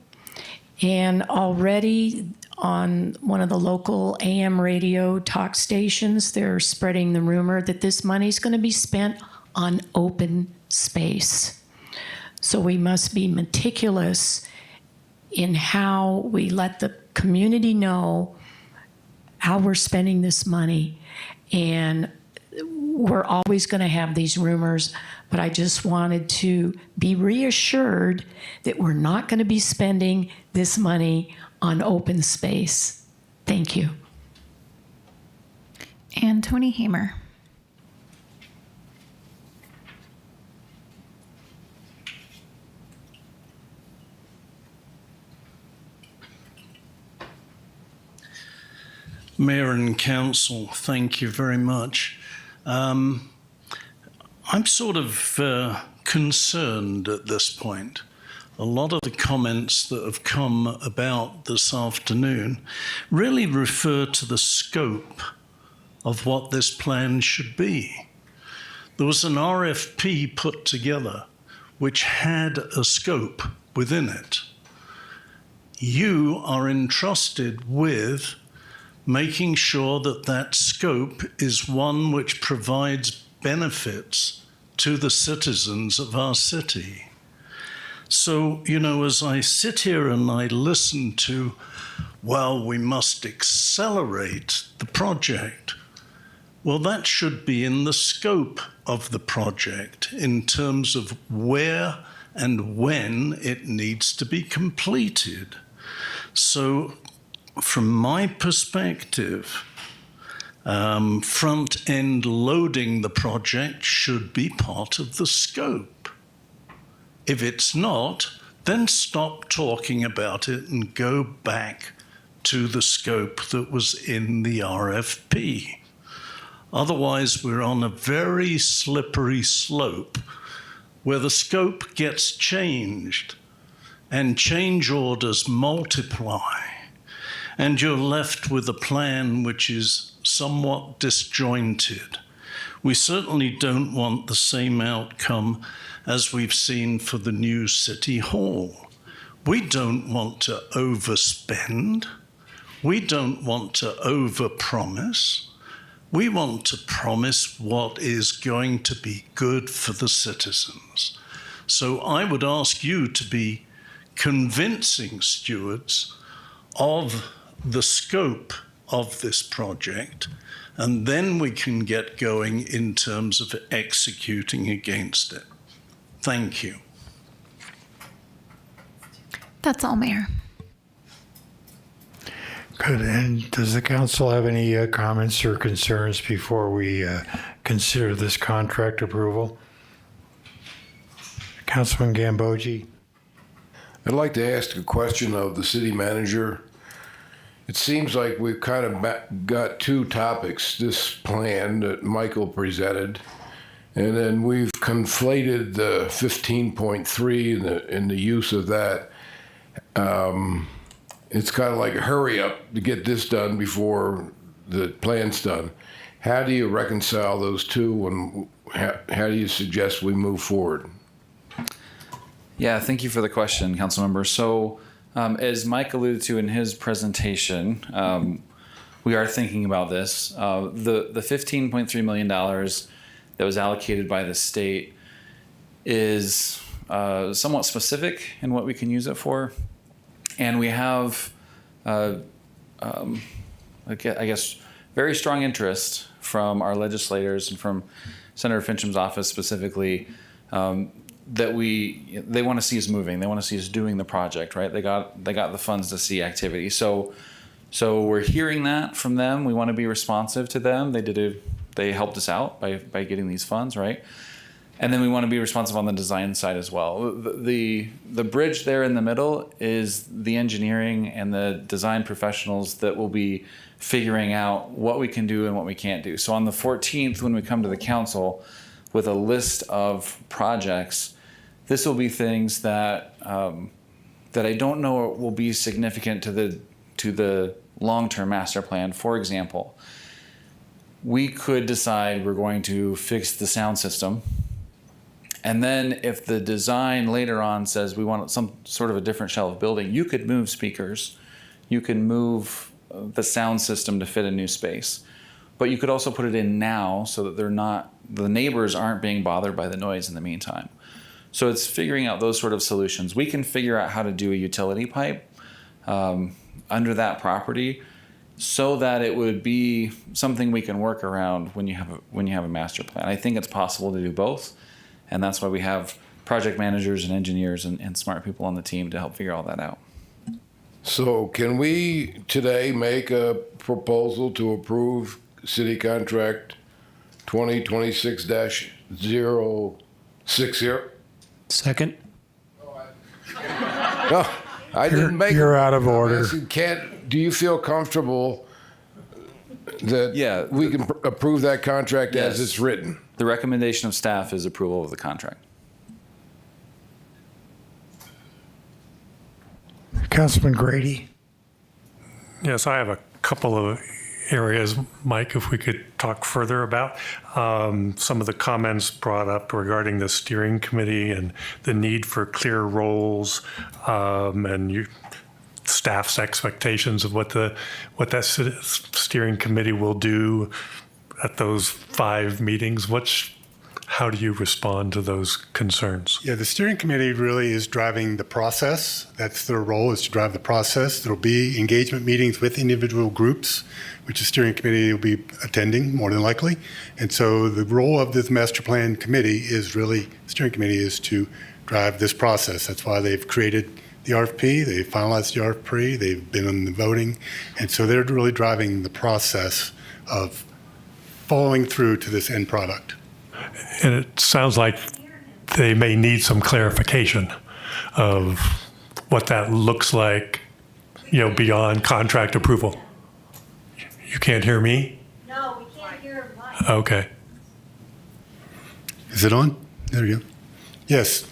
and already on one of the local AM radio talk stations, they're spreading the rumor that this money is going to be spent on open space. So we must be meticulous in how we let the community know how we're spending this money. And we're always going to have these rumors, but I just wanted to be reassured that we're not going to be spending this money on open space. Thank you. And Tony Hamer. Mayor and Council, thank you very much. I'm sort of concerned at this point. A lot of the comments that have come about this afternoon really refer to the scope of what this plan should be. There was an RFP put together which had a scope within it. You are entrusted with making sure that that scope is one which provides benefits to the citizens of our city. So, you know, as I sit here and I listen to, well, we must accelerate the project. Well, that should be in the scope of the project in terms of where and when it needs to be completed. So, from my perspective, front-end loading the project should be part of the scope. If it's not, then stop talking about it and go back to the scope that was in the RFP. Otherwise, we're on a very slippery slope where the scope gets changed and change orders multiply, and you're left with a plan which is somewhat disjointed. We certainly don't want the same outcome as we've seen for the new City Hall. We don't want to overspend. We don't want to overpromise. We want to promise what is going to be good for the citizens. So I would ask you to be convincing stewards of the scope of this project, and then we can get going in terms of executing against it. Thank you. That's all, Mayor. Good. And does the council have any comments or concerns before we consider this contract approval? Councilman Gambogi. I'd like to ask a question of the city manager. It seems like we've kind of got two topics, this plan that Michael presented, and then we've conflated the 15.3 and the use of that. It's kind of like a hurry up to get this done before the plan's done. How do you reconcile those two, and how do you suggest we move forward? Yeah, thank you for the question, Councilmember. So, as Mike alluded to in his presentation, we are thinking about this. The $15.3 million that was allocated by the state is somewhat specific in what we can use it for. And we have, I guess, very strong interest from our legislators and from Senator Fincham's office specifically that they want to see us moving. They want to see us doing the project, right? They got the funds to see activity. So we're hearing that from them. We want to be responsive to them. They helped us out by getting these funds, right? And then we want to be responsive on the design side as well. The bridge there in the middle is the engineering and the design professionals that will be figuring out what we can do and what we can't do. So on the 14th, when we come to the council with a list of projects, this will be things that I don't know will be significant to the long-term master plan. For example, we could decide we're going to fix the sound system. And then if the design later on says we want some sort of a different shell of building, you could move speakers. You can move the sound system to fit a new space. But you could also put it in now so that the neighbors aren't being bothered by the noise in the meantime. So it's figuring out those sort of solutions. We can figure out how to do a utility pipe under that property so that it would be something we can work around when you have a master plan. I think it's possible to do both. And that's why we have project managers and engineers and smart people on the team to help figure all that out. So can we today make a proposal to approve city contract 2026-060? Second. No, I didn't make it. You're out of order. Do you feel comfortable that we can approve that contract as it's written? The recommendation of staff is approval of the contract. Councilman Grady. Yes, I have a couple of areas, Mike, if we could talk further about. Some of the comments brought up regarding the steering committee and the need for clear roles and staff's expectations of what that steering committee will do at those 5 meetings. how do you respond to those concerns? Yeah, the steering committee really is driving the process. That's their role, is to drive the process. There'll be engagement meetings with individual groups, which the steering committee will be attending more than likely. And so the role of this master plan committee is really, the steering committee is to drive this process. That's why they've created the RFP, they finalized the RFP, they've been in the voting. And so they're really driving the process of following through to this end product. And it sounds like they may need some clarification of what that looks like, beyond contract approval. You can't hear me? No, we can't hear Mike. Okay. Is it on? There we go. Yes.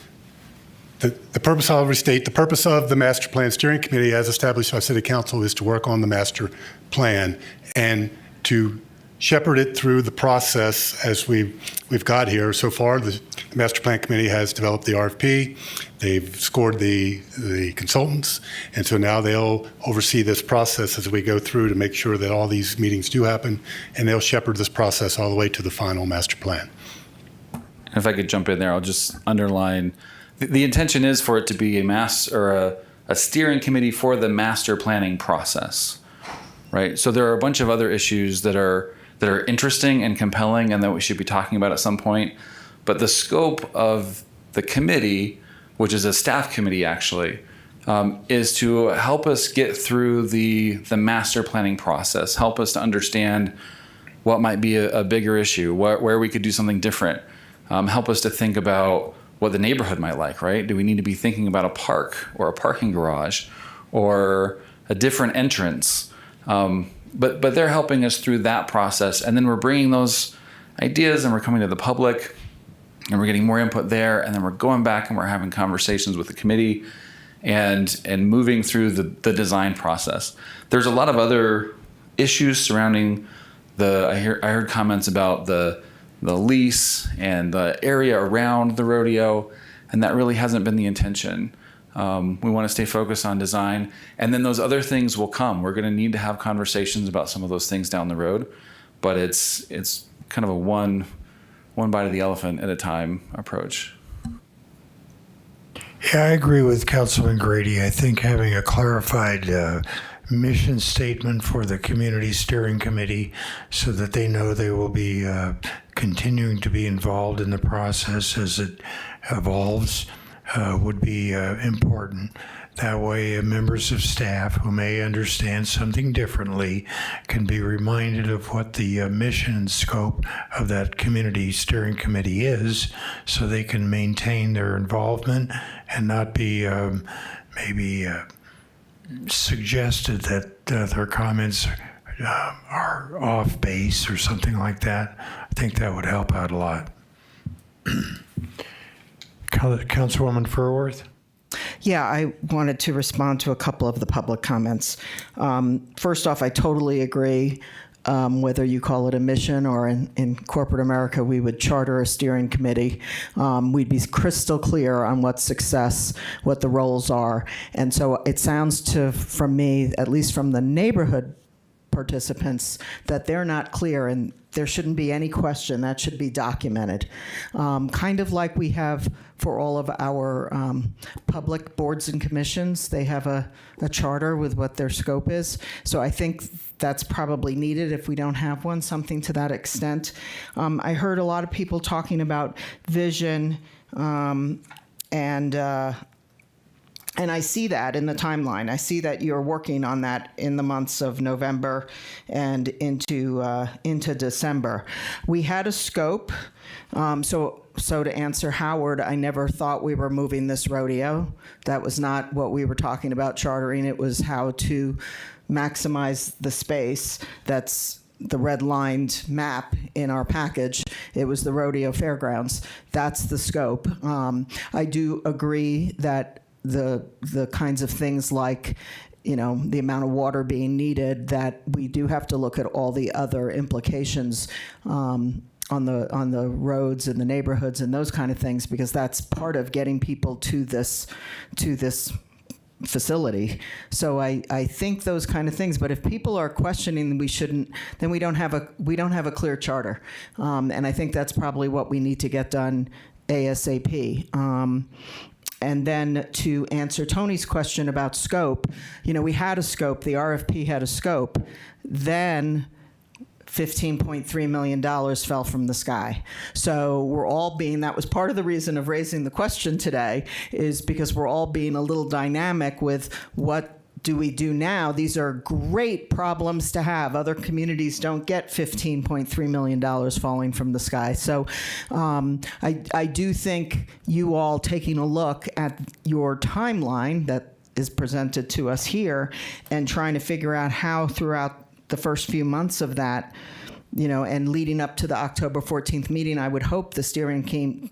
The purpose, I'll restate, the purpose of the Master Plan Steering Committee as established by City Council is to work on the master plan and to shepherd it through the process as we've got here. So far, the Master Plan Committee has developed the RFP. They've scored the consultants. And so now they'll oversee this process as we go through to make sure that all these meetings do happen. And they'll shepherd this process all the way to the final master plan. If I could jump in there, I'll just underline the intention is for it to be a steering committee for the master planning process, right? So there are a bunch of other issues that are interesting and compelling and that we should be talking about at some point. But the scope of the committee, which is a staff committee actually, is to help us get through the master planning process, help us to understand what might be a bigger issue, where we could do something different, help us to think about what the neighborhood might like, right? Do we need to be thinking about a park or a parking garage or a different entrance? But they're helping us through that process. And then we're bringing those ideas and we're coming to the public and we're getting more input there. And then we're going back and we're having conversations with the committee and moving through the design process. There's a lot of other issues surrounding I heard comments about the lease and the area around the rodeo, and that really hasn't been the intention. We want to stay focused on design, and then those other things will come. We're going to need to have conversations about some of those things down the road, but it's kind of a one bite of the elephant at a time approach. Yeah, I agree with Councilman Grady. I think having a clarified mission statement for the community steering committee so that they know they will be continuing to be involved in the process as it evolves would be important. That way, members of staff who may understand something differently can be reminded of what the mission and scope of that community steering committee is so they can maintain their involvement and not be maybe suggested that their comments are off base or something like that. I think that would help out a lot. Councilwoman Furworth? Yeah, I wanted to respond to a couple of the public comments. First off, I totally agree. Whether you call it a mission or in corporate America, we would charter a steering committee. We'd be crystal clear on what success, what the roles are. And so it sounds from me, at least from the neighborhood participants, that they're not clear and there shouldn't be any question. That should be documented. Kind of like we have for all of our public boards and commissions. They have a charter with what their scope is. So I think that's probably needed if we don't have one, something to that extent. I heard a lot of people talking about vision and I see that in the timeline. I see that you're working on that in the months of November and into December. We had a scope. So to answer Howard, I never thought we were moving this rodeo. That was not what we were talking about chartering. It was how to maximize the space. That's the red-lined map in our package. It was the Rodeo Fairgrounds. That's the scope. I do agree that the kinds of things like, the amount of water being needed, that we do have to look at all the other implications on the roads and the neighborhoods and those kind of things, because that's part of getting people to this facility. So I think those kind of things. But if people are questioning we shouldn't, then we don't have a clear charter. And I think that's probably what we need to get done ASAP. And then to answer Tony's question about scope, we had a scope. The RFP had a scope. Then $15.3 million fell from the sky. So that was part of the reason of raising the question today, is because we're all being a little dynamic with what do we do now? These are great problems to have. Other communities don't get $15.3 million falling from the sky. So I do think you all taking a look at your timeline that is presented to us here and trying to figure out how throughout the first few months of that, and leading up to the October 14th meeting, I would hope the steering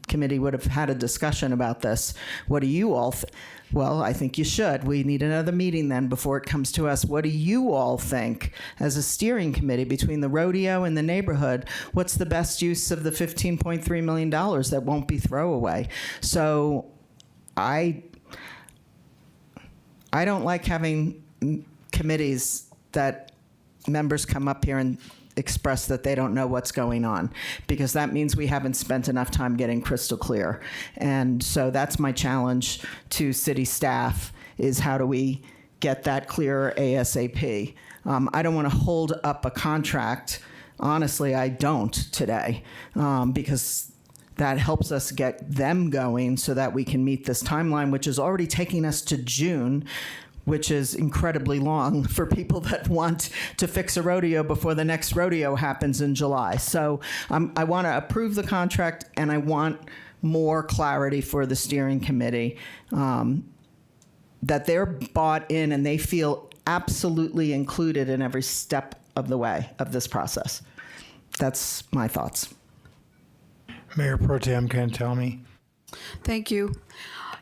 committee would have had a discussion about this. What do you all well, I think you should. We need another meeting then before it comes to us. What do you all think as a steering committee between the rodeo and the neighborhood? What's the best use of the $15.3 million that won't be throwaway? So I don't like having committees that members come up here and express that they don't know what's going on, because that means we haven't spent enough time getting crystal clear. And so that's my challenge to city staff, is how do we get that clear ASAP? I don't want to hold up a contract. Honestly, I don't today, because that helps us get them going so that we can meet this timeline, which is already taking us to June, which is incredibly long for people that want to fix a rodeo before the next rodeo happens in July. So I want to approve the contract, and I want more clarity for the steering committee, that they're bought in and they feel absolutely included in every step of the way of this process. That's my thoughts. Mayor Pro Tem Cantelmi. Thank you.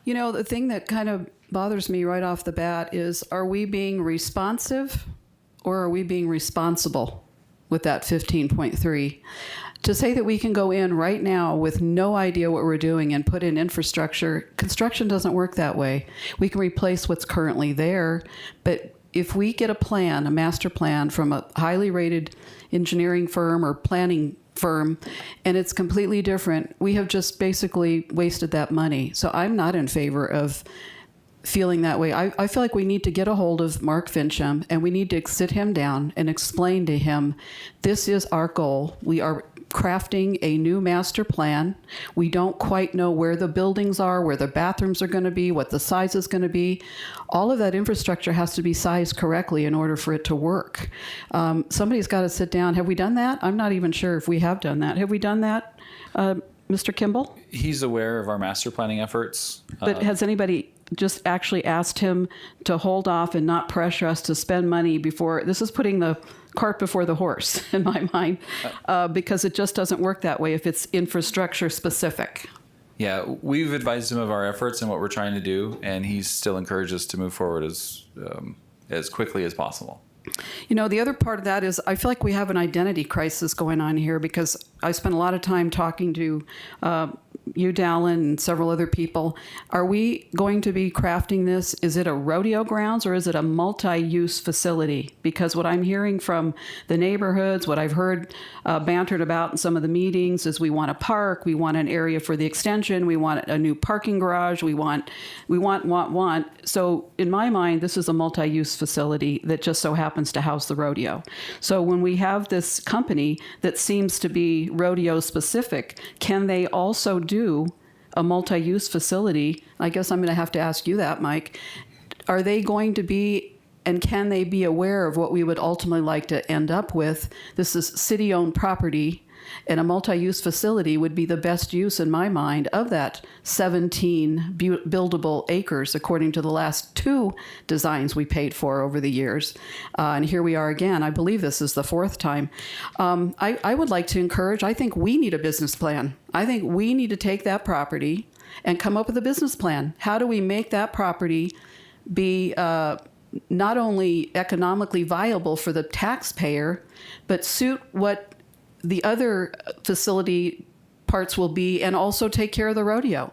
The thing that kind of bothers me right off the bat is, are we being responsive or are we being responsible with that 15.3? To say that we can go in right now with no idea what we're doing and put in infrastructure, construction doesn't work that way. We can replace what's currently there, but if we get a master plan from a highly rated engineering firm or planning firm, and it's completely different, we have just basically wasted that money. So I'm not in favor of feeling that way. I feel like we need to get a hold of Mark Fincham, and we need to sit him down and explain to him, this is our goal. We are crafting a new master plan. We don't quite know where the buildings are, where the bathrooms are going to be, what the size is going to be. All of that infrastructure has to be sized correctly in order for it to work. Somebody's got to sit down. Have we done that? I'm not even sure if we have done that. Have we done that, Mr. Kimball? He's aware of our master planning efforts. But has anybody just actually asked him to hold off and not pressure us to spend money before? This is putting the cart before the horse in my mind, because it just doesn't work that way if it's infrastructure specific. Yeah, we've advised him of our efforts and what we're trying to do, and he's still encouraged us to move forward as quickly as possible. The other part of that is I feel like we have an identity crisis going on here, because I spent a lot of time talking to you, Dallin, and several other people. Are we going to be crafting this? Is it a rodeo grounds or is it a multi-use facility? Because what I'm hearing from the neighborhoods, what I've heard bantered about in some of the meetings, is we want a park, we want an area for the extension, we want a new parking garage, we want. So in my mind, this is a multi-use facility that just so happens to house the rodeo. So when we have this company that seems to be rodeo specific, can they also do a multi-use facility? I guess I'm going to have to ask you that, Mike. Are they going to be, and can they be aware of what we would ultimately like to end up with? This is city-owned property, and a multi-use facility would be the best use, in my mind, of that 17 buildable acres, according to the last 2 designs we paid for over the years. And here we are again. I believe this is the 4th time. I would like to encourage, I think we need a business plan. I think we need to take that property and come up with a business plan. How do we make that property be not only economically viable for the taxpayer, but suit what the other facility parts will be, and also take care of the rodeo.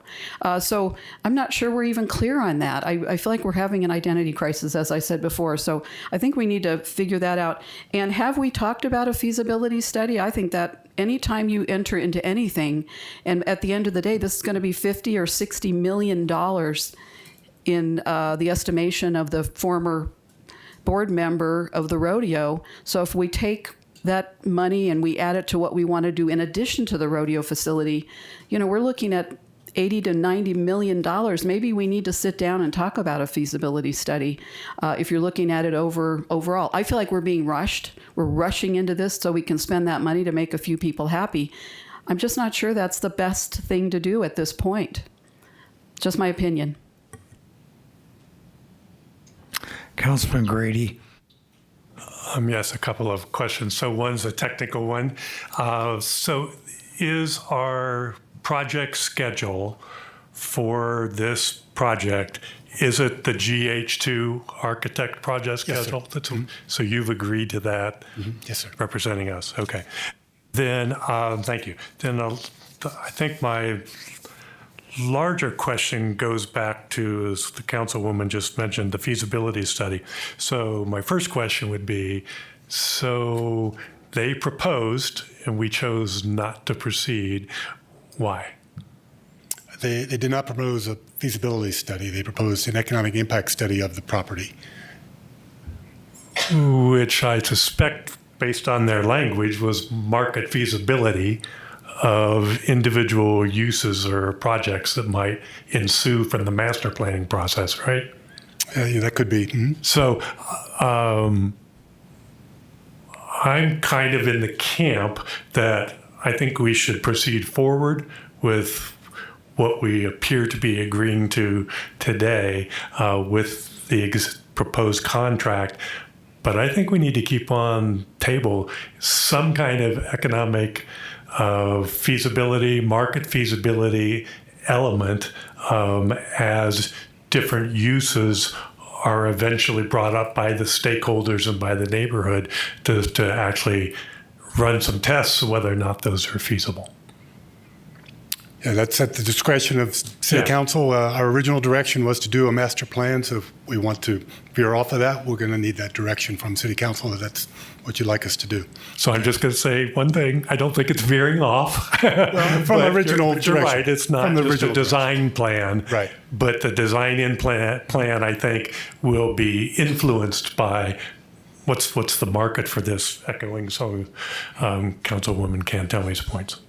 So I'm not sure we're even clear on that. I feel like we're having an identity crisis, as I said before. So I think we need to figure that out. And have we talked about a feasibility study? I think that anytime you enter into anything, and at the end of the day, this is going to be $50 or $60 million in the estimation of the former board member of the rodeo. So if we take that money and we add it to what we want to do in addition to the rodeo facility, we're looking at $80 to $90 million. Maybe we need to sit down and talk about a feasibility study if you're looking at it overall. I feel like we're being rushed. We're rushing into this so we can spend that money to make a few people happy. I'm just not sure that's the best thing to do at this point. Just my opinion. Councilman Grady. Yes, a couple of questions. So one's a technical one. So is our project schedule for this project, is it the GH2 architect project schedule? Yes, sir. So you've agreed to that? Yes, sir. Representing us, okay. Then, thank you. Then I think my larger question goes back to, as the councilwoman just mentioned, the feasibility study. So my first question would be, so they proposed and we chose not to proceed. Why? They did not propose a feasibility study. They proposed an economic impact study of the property. Which I suspect, based on their language, was market feasibility of individual uses or projects that might ensue from the master planning process, right? Yeah, that could be. Mm-hmm. So I'm kind of in the camp that I think we should proceed forward with what we appear to be agreeing to today with the proposed contract. But I think we need to keep on table some kind of economic feasibility, market feasibility element as different uses are eventually brought up by the stakeholders and by the neighborhood to actually run some tests whether or not those are feasible. Yeah, that's at the discretion of City Council. Our original direction was to do a master plan, so if we want to veer off of that, we're going to need that direction from City Council if that's what you'd like us to do. So I'm just going to say one thing. I don't think it's veering off. Well, from the original direction. You're right. It's not just a design plan. Right. But the design-in plan, I think, will be influenced by what's the market for this, echoing some Councilwoman Cantelmi's points.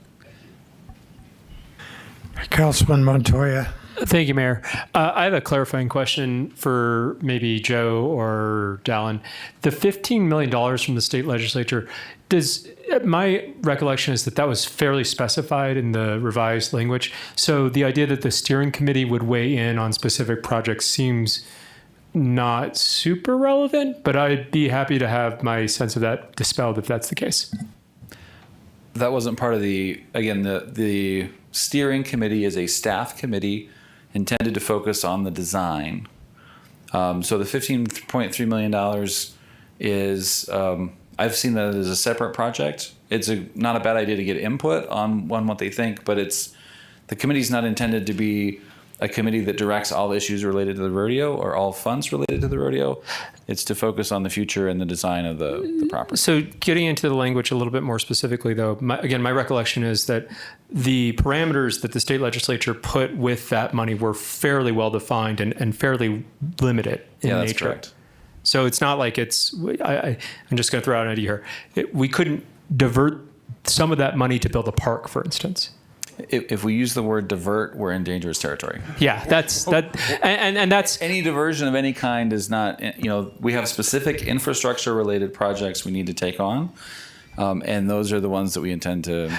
Councilman Montoya. Thank you, Mayor. I have a clarifying question for maybe Joe or Dallin. The $15 million from the state legislature, my recollection is that was fairly specified in the revised language. So the idea that the steering committee would weigh in on specific projects seems not super relevant, but I'd be happy to have my sense of that dispelled if that's the case. That wasn't part of the steering committee is a staff committee intended to focus on the design. So the $15.3 million is, I've seen that as a separate project. It's not a bad idea to get input on what they think, but the committee's not intended to be a committee that directs all issues related to the rodeo or all funds related to the rodeo. It's to focus on the future and the design of the property. So getting into the language a little bit more specifically, though, my recollection is that the parameters that the state legislature put with that money were fairly well defined and fairly limited in nature. That's correct. So it's not like I'm just going to throw out an idea here. We couldn't divert some of that money to build a park, for instance. If we use the word divert, we're in dangerous territory. Yeah, that's any diversion of any kind is not. We have specific infrastructure related projects we need to take on, and those are the ones that we intend to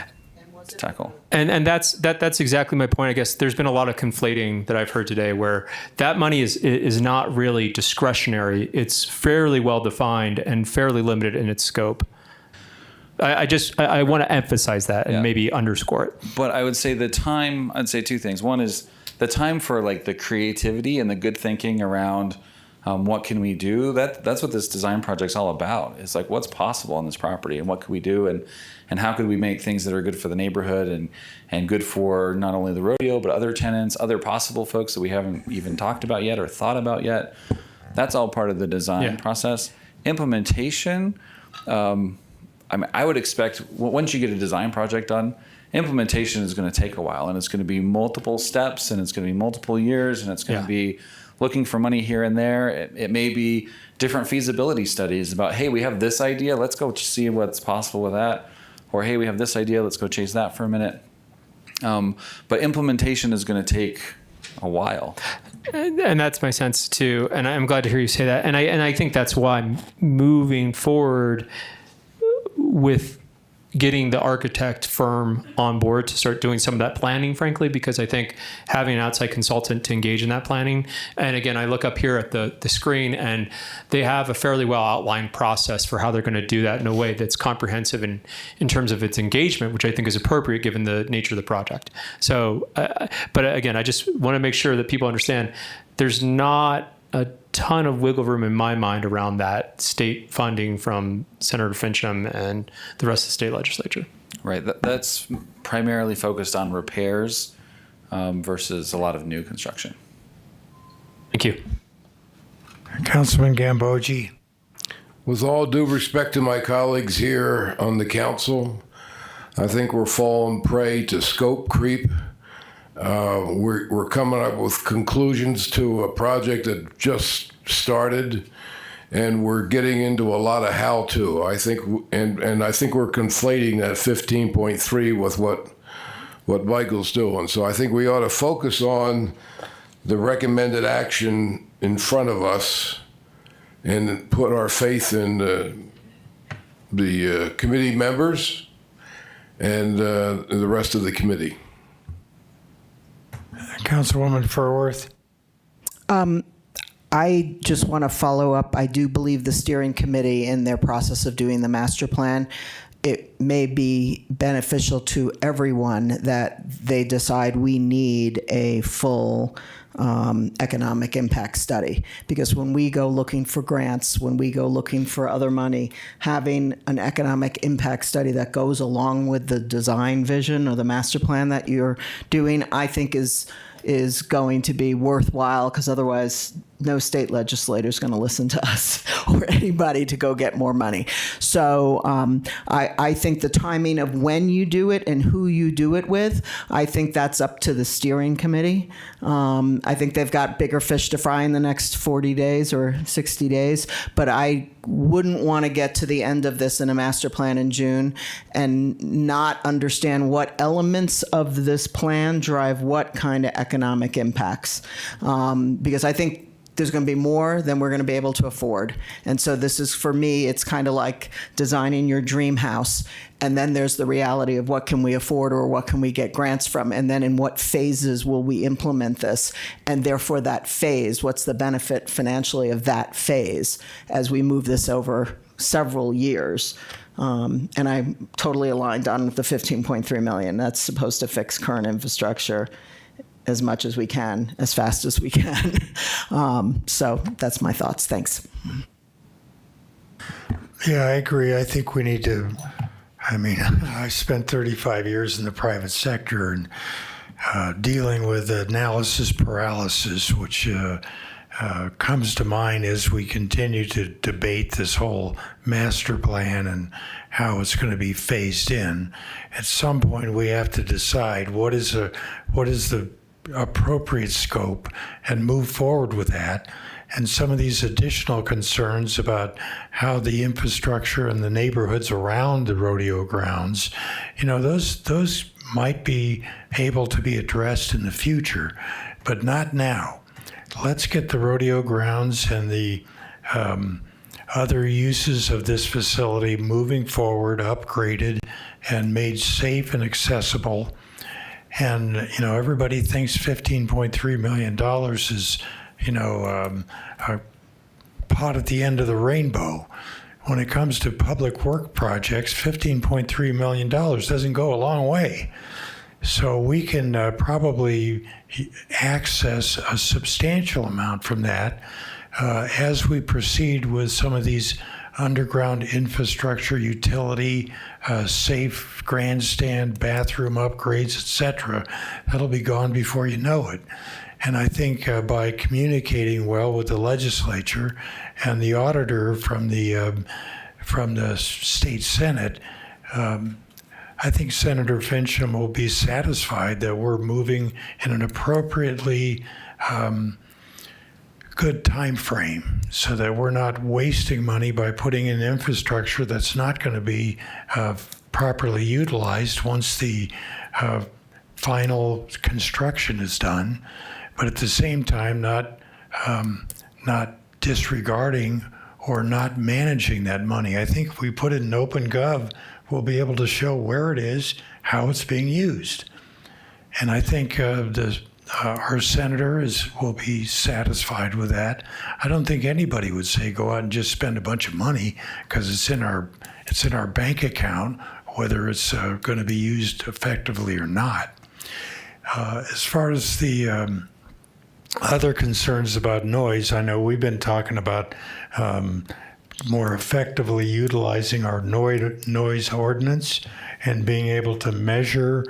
tackle. And that's exactly my point. I guess there's been a lot of conflating that I've heard today, where that money is not really discretionary. It's fairly well defined and fairly limited in its scope. I want to emphasize that and maybe underscore it. But I would say I'd say two things. One is the time for like the creativity and the good thinking around What can we do? That's what this design project's all about. It's like, what's possible on this property, and what could we do, and how could we make things that are good for the neighborhood and good for not only the rodeo, but other tenants, other possible folks that we haven't even talked about yet or thought about yet. That's all part of the design process. Implementation, I would expect once you get a design project done, implementation is going to take a while, and it's going to be multiple steps, and it's going to be multiple years, and it's going to be looking for money here and there. It may be different feasibility studies about, hey, we have this idea, let's go see what's possible with that. Or, hey, we have this idea, let's go chase that for a minute. But implementation is going to take a while. And that's my sense too. And I'm glad to hear you say that. And I think that's why I'm moving forward with getting the architect firm on board to start doing some of that planning, frankly, because I think having an outside consultant to engage in that planning. And again, I look up here at the screen, and they have a fairly well outlined process for how they're going to do that in a way that's comprehensive in terms of its engagement, which I think is appropriate given the nature of the project. So, but again, I just want to make sure that people understand there's not a ton of wiggle room in my mind around that state funding from Senator Fincham and the rest of the state legislature. Right. That's primarily focused on repairs versus a lot of new construction. Thank you. Councilman Gambogi. With all due respect to my colleagues here on the council, I think we're falling prey to scope creep. We're coming up with conclusions to a project that just started, and we're getting into a lot of how-to. I think, and I think we're conflating that 15.3 with what Michael's doing. So I think we ought to focus on the recommended action in front of us and put our faith in the committee members and the rest of the committee. Councilwoman Furworth. I just want to follow up. I do believe the steering committee in their process of doing the master plan, it may be beneficial to everyone that they decide we need a full economic impact study. Because when we go looking for grants, when we go looking for other money, having an economic impact study that goes along with the design vision or the master plan that you're doing, I think is going to be worthwhile, because otherwise no state legislator is going to listen to us or anybody to go get more money. So I think the timing of when you do it and who you do it with, I think that's up to the steering committee. I think they've got bigger fish to fry in the next 40 days or 60 days, but I wouldn't want to get to the end of this in a master plan in June and not understand what elements of this plan drive what kind of economic impacts. Because I think there's going to be more than we're going to be able to afford. And so this is, for me, it's kind of like designing your dream house. And then there's the reality of what can we afford or what can we get grants from? And then in what phases will we implement this? And therefore that phase, what's the benefit financially of that phase as we move this over several years? And I'm totally aligned on the $15.3 million. That's supposed to fix current infrastructure as much as we can, as fast as we can. So that's my thoughts. Thanks. Yeah, I agree. I think we need to, I spent 35 years in the private sector and dealing with analysis paralysis, which comes to mind as we continue to debate this whole master plan and how it's going to be phased in. At some point, we have to decide what is the appropriate scope and move forward with that. And some of these additional concerns about how the infrastructure and the neighborhoods around the rodeo grounds, those might be able to be addressed in the future, but not now. Let's get the rodeo grounds and the other uses of this facility moving forward, upgraded, and made safe and accessible. And, everybody thinks $15.3 million is, a pot at the end of the rainbow. When it comes to public work projects, $15.3 million doesn't go a long way. So we can probably access a substantial amount from that as we proceed with some of these underground infrastructure, utility, safe grandstand, bathroom upgrades, etc., that'll be gone before you know it. And I think by communicating well with the legislature and the auditor from the state Senate, I think Senator Fincham will be satisfied that we're moving in an appropriately good time frame so that we're not wasting money by putting in infrastructure that's not going to be properly utilized once the final construction is done, but at the same time not disregarding or not managing that money. I think if we put it in OpenGov, we'll be able to show where it is, how it's being used. And I think our senator will be satisfied with that. I don't think anybody would say go out and just spend a bunch of money because it's in our bank account, whether it's going to be used effectively or not. As far as the other concerns about noise, I know we've been talking about more effectively utilizing our noise ordinance and being able to measure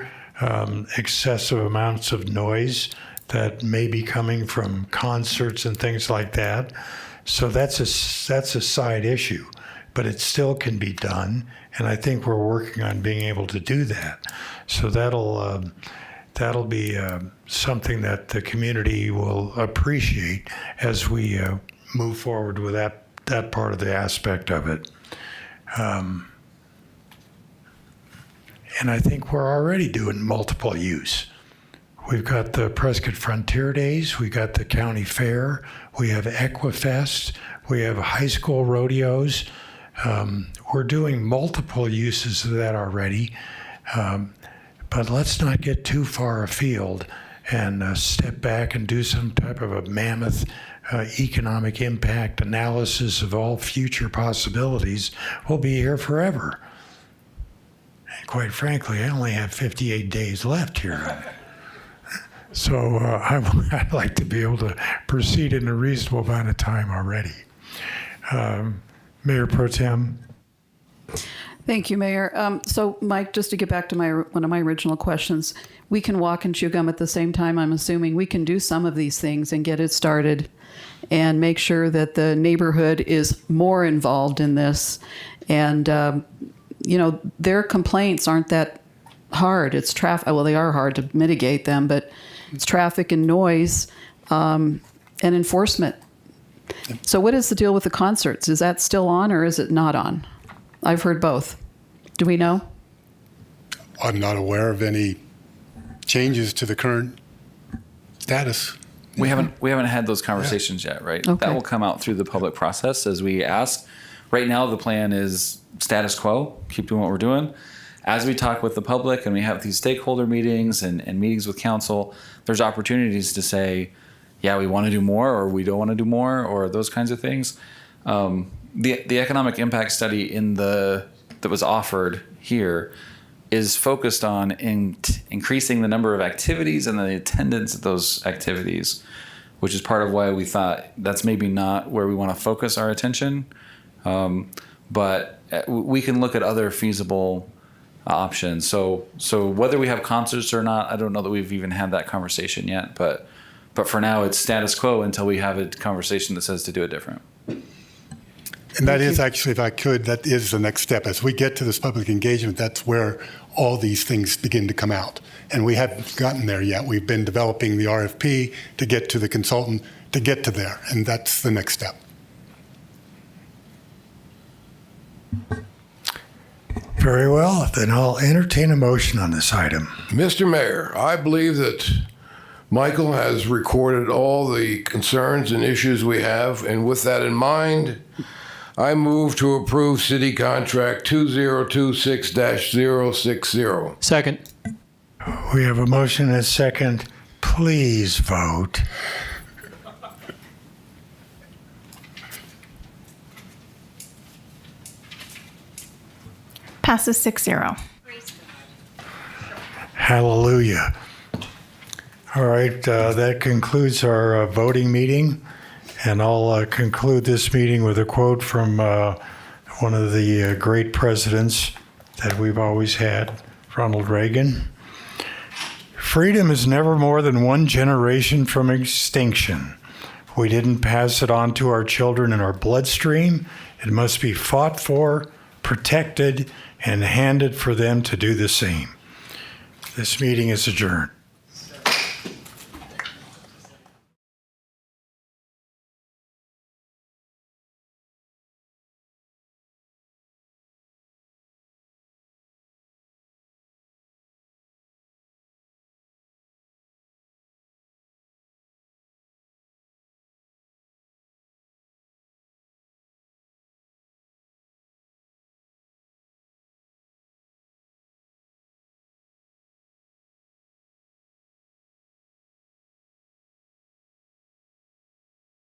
excessive amounts of noise that may be coming from concerts and things like that. So that's a side issue, but it still can be done, and I think we're working on being able to do that. So that'll be something that the community will appreciate as we move forward with that part of the aspect of it. And I think we're already doing multiple use. We've got the Prescott Frontier Days, we got the county fair, we have Equifest, we have high school rodeos. We're doing multiple uses of that already. But let's not get too far afield and step back and do some type of a mammoth economic impact analysis of all future possibilities. We'll be here forever. And quite frankly, I only have 58 days left here. So I'd like to be able to proceed in a reasonable amount of time already. Mayor Pro Tem. Thank you, Mayor. So, Mike, just to get back to one of my original questions, we can walk and chew gum at the same time. I'm assuming we can do some of these things and get it started and make sure that the neighborhood is more involved in this. And, their complaints aren't that hard. It's traffic. Well, they are hard to mitigate them, but it's traffic and noise and enforcement. So what is the deal with the concerts? Is that still on or is it not on? I've heard both. Do we know? I'm not aware of any changes to the current status. We haven't had those conversations yet, right? Okay. That will come out through the public process as we ask. Right now, the plan is status quo, keep doing what we're doing. As we talk with the public and we have these stakeholder meetings and meetings with council, there's opportunities to say, yeah, we want to do more or we don't want to do more or those kinds of things. The economic impact study that was offered here is focused on increasing the number of activities and the attendance at those activities, which is part of why we thought that's maybe not where we want to focus our attention. But we can look at other feasible options. So whether we have concerts or not, I don't know that we've even had that conversation yet. But for now, it's status quo until we have a conversation that says to do it different. And that is actually, if I could, that is the next step. As we get to this public engagement, that's where all these things begin to come out. And we haven't gotten there yet. We've been developing the RFP to get to the consultant to get to there. And that's the next step. Very well. Then I'll entertain a motion on this item. Mr. Mayor, I believe that Michael has recorded all the concerns and issues we have, and with that in mind, I move to approve City Contract 2026-060. Second. We have a motion and a second. Please vote. Passes 6-0. Hallelujah. All right, that concludes our voting meeting. And I'll conclude this meeting with a quote from one of the great presidents that we've always had, Ronald Reagan. Freedom is never more than one generation from extinction. If we didn't pass it on to our children in our bloodstream, it must be fought for, protected, and handed for them to do the same. This meeting is adjourned.